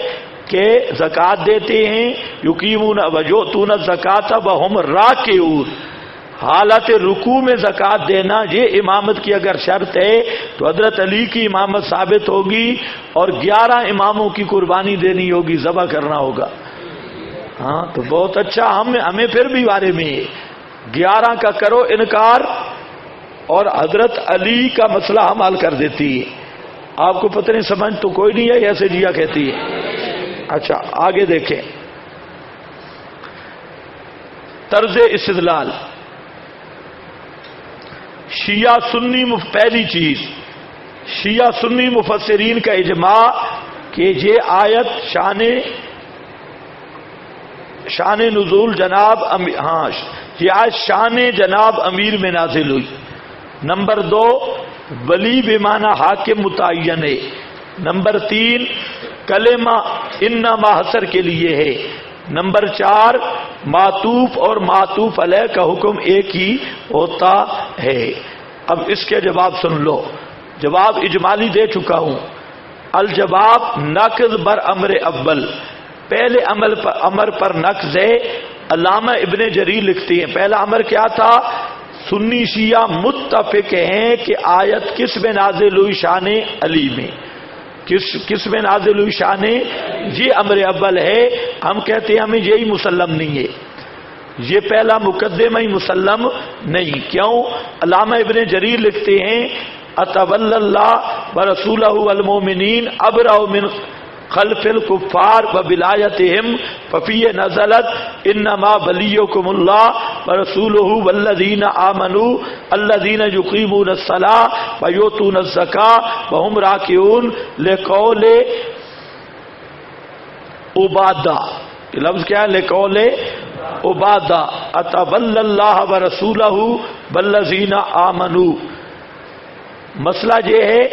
کہ زکوٰۃ دیتے ہیں، یقیمون ویؤتون الزکوٰۃ وہم راکعون. حالت رکوع میں زکوٰۃ دینا یہ امامت کی اگر شرط ہے تو حضرت علی کی امامت ثابت ہوگی اور 11 اماموں کی قربانی دینی ہوگی، ذبح کرنا ہوگا. ہاں تو بہت اچھا. ہمیں پھر بھی بارے میں 11 کا کرو انکار اور حضرت علی کا مسئلہ ہم حل کر دیتی ہے. آپ کو پتہ نہیں سمجھ تو کوئی نہیں ہے، ایسے جیا کہتی ہے. اچھا آگے دیکھیں طرز استدلال. شیعہ سنی پہلی چیز شیعہ سنی مفسرین کا اجماع کہ یہ آیت شان نزول جناب یہ آیت شان جناب امیر میں نازل ہوئی. نمبر 2 ولی بمعنی حاکم متعین ہے. نمبر 3 کلمہ انما حصر کے لیے ہے. نمبر 4 معطوف اور معطوف علیہ کا حکم ایک ہی ہوتا ہے. اب اس کے جواب سن لو. جواب اجمالی دے چکا ہوں. الجواب نقض بر امر اول، پہلے امر پر نقض ہے. علامہ ابن جریر لکھتی ہیں پہلا امر کیا تھا؟ سنی شیعہ متفق ہیں کہ آیت کس میں نازل ہوئی؟ شان علی میں. کس میں نازل ہوئی؟ شان. یہ امر اول ہے. ہم کہتے ہیں ہمیں یہی مسلم نہیں ہے، یہ پہلا مقدمہ ہی مسلم نہیں. کیوں؟ علامہ ابن جریر لکھتے ہیں اتول اللہ ورسولہ والمؤمنین ابرأ من خلف الکفار وولایتہم ففی نزلت انما ولیکم اللہ ورسولہ والذین آمنوا الذین یقیمون الصلاۃ ویؤتون الزکاۃ وہم راکعون لقول عبادہ. لفظ کیا ہے؟ لقول عبادہ اتول اللہ ورسولہ والذین آمنوا. مسئلہ یہ ہے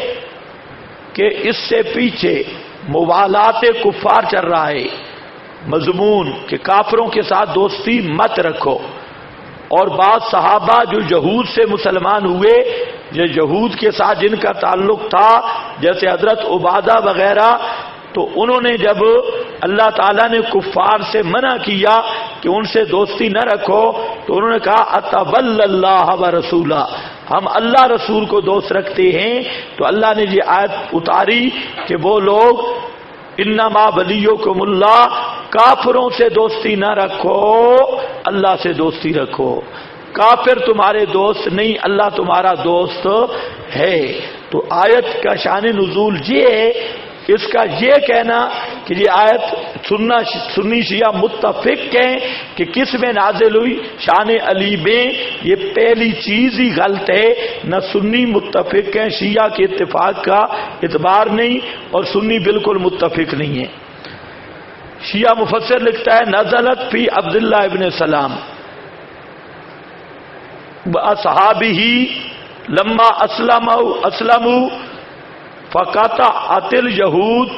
کہ اس سے پیچھے موالات کفار چل رہا ہے، مضمون کہ کافروں کے ساتھ دوستی مت رکھو. اور بعض صحابہ جو یہود سے مسلمان ہوئے، یہ یہود کے ساتھ جن کا تعلق تھا جیسے حضرت عبادہ وغیرہ، تو انہوں نے جب اللہ تعالیٰ نے کفار سے منع کیا کہ ان سے دوستی نہ رکھو تو انہوں نے کہا اتول اللہ ورسولہ، ہم اللہ رسول کو دوست رکھتے ہیں. تو اللہ نے یہ آیت اتاری کہ وہ لوگ انما ولیکم اللہ، کافروں سے دوستی نہ رکھو، اللہ سے دوستی رکھو. کافر تمہارے دوست نہیں، اللہ تمہارا دوست ہے. تو آیت کا شان نزول یہ ہے. اس کا یہ کہنا کہ یہ آیت سنی شیعہ متفق ہیں کہ کس میں نازل ہوئی؟ شان علی میں. یہ پہلی چیز ہی غلط ہے. نہ سنی متفق ہیں، شیعہ کے اتفاق کا اعتبار نہیں، اور سنی بالکل متفق نہیں ہے. شیعہ مفسر لکھتا ہے نزلت فی عبداللہ ابن سلام صحابی لما اسلموا فقطعت الیہود.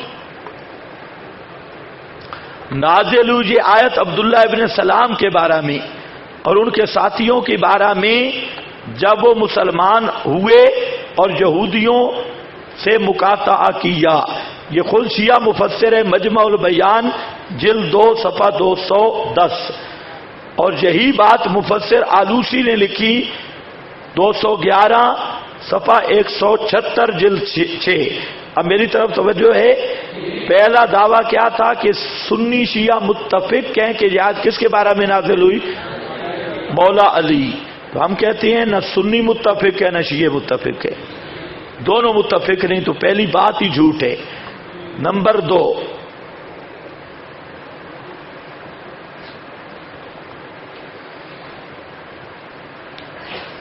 نازل ہوئی یہ آیت عبداللہ ابن سلام کے بارے میں اور ان کے ساتھیوں کے بارے میں جب وہ مسلمان ہوئے اور یہودیوں سے مقاطعہ کیا. یہ خود شیعہ مفسر ہے مجمع البیان جلد 2 صفحہ 210. اور یہی بات مفسر آلوسی نے لکھی 211 صفحہ 176 جلد 6. اب میری طرف توجہ ہے. پہلا دعویٰ کیا تھا کہ سنی شیعہ متفق ہیں کہ یہ آیت کس کے بارے میں نازل ہوئی؟ مولا علی. تو ہم کہتے ہیں نہ سنی متفق ہے نہ شیعہ متفق ہے، دونوں متفق نہیں. تو پہلی بات ہی جھوٹ ہے. نمبر 2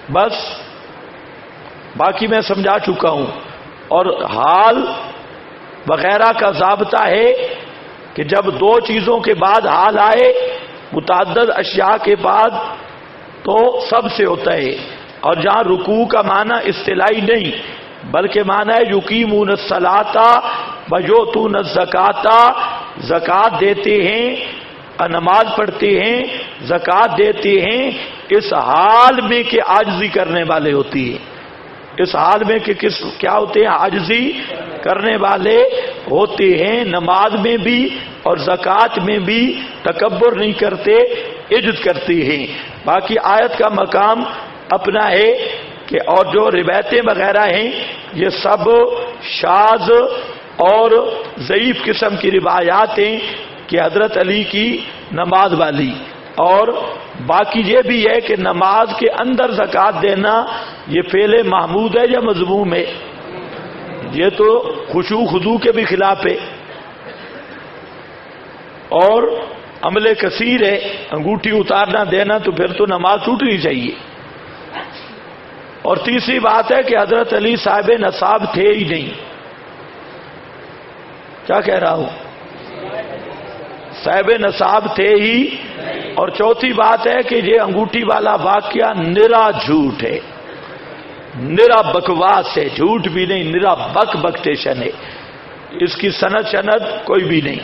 بس باقی میں سمجھا چکا ہوں. اور حال وغیرہ کا ضابطہ ہے کہ جب دو چیزوں کے بعد حال آئے متعدد اشیاء کے بعد تو سب سے ہوتا ہے. اور جہاں رکوع کا معنی اصطلاحی نہیں بلکہ معنی ہے یقیمون الصلاۃ ویؤتون الزکاۃ، زکوٰۃ دیتے ہیں، نماز پڑھتے ہیں، زکوٰۃ دیتے ہیں، اس حال میں کہ عاجزی کرنے والے ہوتی ہے. اس حال میں کہ کیا ہوتے ہیں؟ عاجزی کرنے والے ہوتے ہیں. نماز میں بھی اور زکوٰۃ میں بھی تکبر نہیں کرتے، عجز کرتے ہیں. باقی آیت کا مقام اپنا ہے کہ اور جو روایتیں وغیرہ ہیں یہ سب شاذ اور ضعیف قسم کی روایات ہیں کہ حضرت علی کی نماز والی. اور باقی یہ بھی ہے کہ نماز کے اندر زکوٰۃ دینا یہ فعل محمود ہے یا مذموم ہے؟ یہ تو خشوع خضوع کے بھی خلاف ہے اور عمل کثیر ہے. انگوٹھی اتارنا دینا تو پھر تو نماز ٹوٹنی چاہیے. اور تیسری بات ہے کہ حضرت علی صاحب نصاب تھے ہی نہیں. کیا کہہ رہا ہوں؟ صاحب نصاب تھے ہی. اور چوتھی بات ہے کہ یہ انگوٹھی والا واقعہ نرا جھوٹ ہے، نرا بکواس ہے. جھوٹ بھی نہیں، نرا بکتیشن ہے. اس کی سند کوئی بھی نہیں.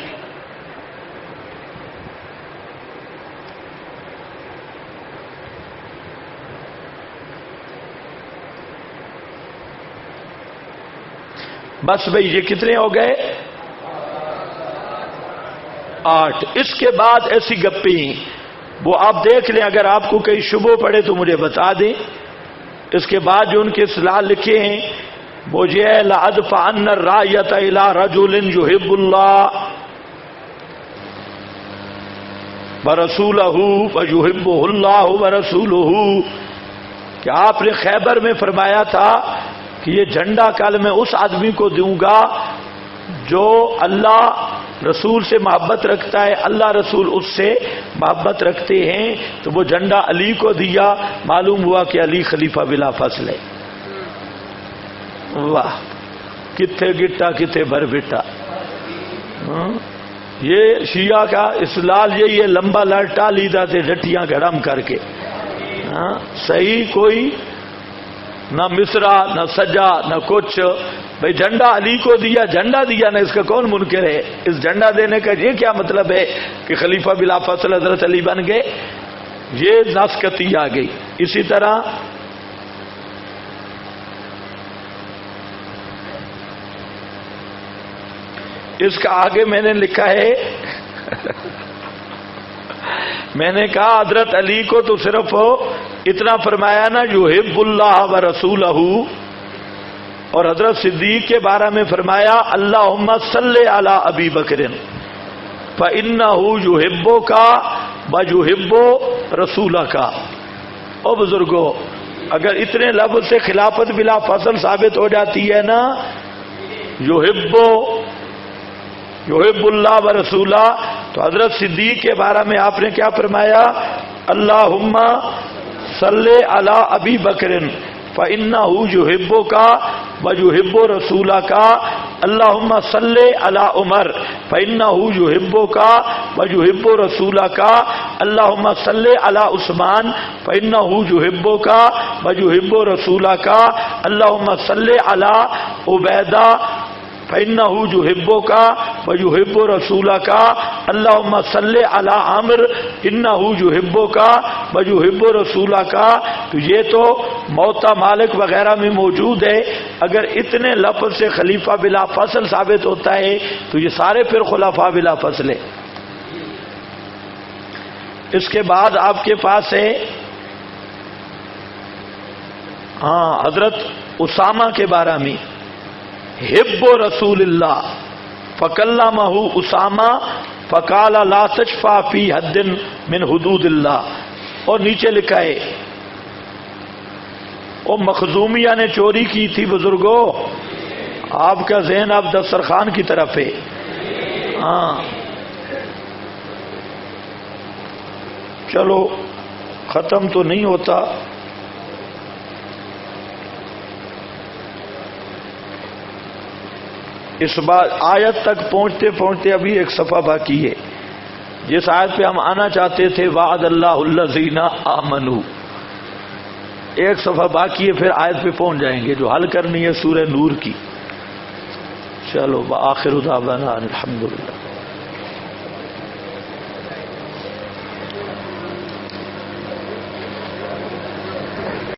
بس بھئی یہ کتنے ہو گئے؟ 8. اس کے بعد ایسی گپیں وہ آپ دیکھ لیں، اگر آپ کو کئی شبہ پڑے تو مجھے بتا دیں. اس کے بعد جو ان کے اصلاح لکھے ہیں وہ یہ ہے لَأَدْفَعَنَّ الرَّايَةَ إِلَىٰ رَجُلٍ يُحِبُّ اللَّهَ وَرَسُولَهُ وَيُحِبُّهُ اللَّهُ وَرَسُولُهُ کہ آپ نے خیبر میں فرمایا تھا کہ یہ جھنڈا کل میں اس آدمی کو دوں گا جو اللہ رسول سے محبت رکھتا ہے، اللہ رسول اس سے محبت رکھتے ہیں. تو وہ جھنڈا علی کو دیا. معلوم ہوا کہ علی خلیفہ بلا فصل ہے. واہ، کتھے گٹا کتھے بھر بیٹا. یہ شیعہ کا اسلال یہی ہے، لمبا لٹا لیدا تھے ڈٹیاں گھڑم کر کے. صحیح کوئی نہ مصرا نہ سجا نہ کچھ. بھئی جھنڈا علی کو دیا، جھنڈا دیا نا، اس کا کون منکر ہے؟ اس جھنڈا دینے کا یہ کیا مطلب ہے کہ خلیفہ بلا فصل حضرت علی بن گئے؟ یہ ناسکتی آ گئی. اسی طرح اس کا آگے میں نے لکھا ہے میں نے کہا حضرت علی کو تو صرف اتنا فرمایا نا یحب اللہ ورسولہ، اور حضرت صدیق کے بارے میں فرمایا اللہم صلی علی ابی بکر فإنہ یحبک ویحب رسولک. او بزرگو، اگر اتنے لفظ سے خلافت بلا فصل ثابت ہو جاتی ہے نا، یحب اللہ ورسولہ، تو حضرت صدیق کے بارے میں آپ نے کیا فرمایا؟ اللہم صلی علی ابی بکر فإنہ یحبک ویحب رسولک. اللہم صلی علی عمر فإنہ یحبک ویحب رسولک. اللہم صلی علی عثمان فإنہ یحبک ویحب رسولک. اللہم صلی علی عبیدہ فإنہ یحبک ویحب رسولک. اللہم صلی علی عمرو انہ یحبک ویحب رسولک. تو یہ تو موطا مالک وغیرہ میں موجود ہے. اگر اتنے لفظ سے خلیفہ بلا فصل ثابت ہوتا ہے تو یہ سارے پھر خلفاء بلا فصل ہے. اس کے بعد آپ کے پاس ہے حضرت اسامہ کے بارے میں حب رسول اللہ فکلمہ اسامہ فقال لا تشفع فی حد من حدود اللہ. اور نیچے لکھا ہے وہ مخزومیہ نے چوری کی تھی. بزرگوں، آپ کا ذہن اب دسترخوان کی طرف ہے. چلو ختم تو نہیں ہوتا. اس بات آیت تک پہنچتے پہنچتے ابھی ایک صفحہ باقی ہے. جس آیت پہ ہم آنا چاہتے تھے وعد اللہ الذین آمنوا، ایک صفحہ باقی ہے، پھر آیت پہ پہنچ جائیں گے جو حل کرنی ہے سورہ نور کی. چلو وآخر دعوانا الحمدللہ.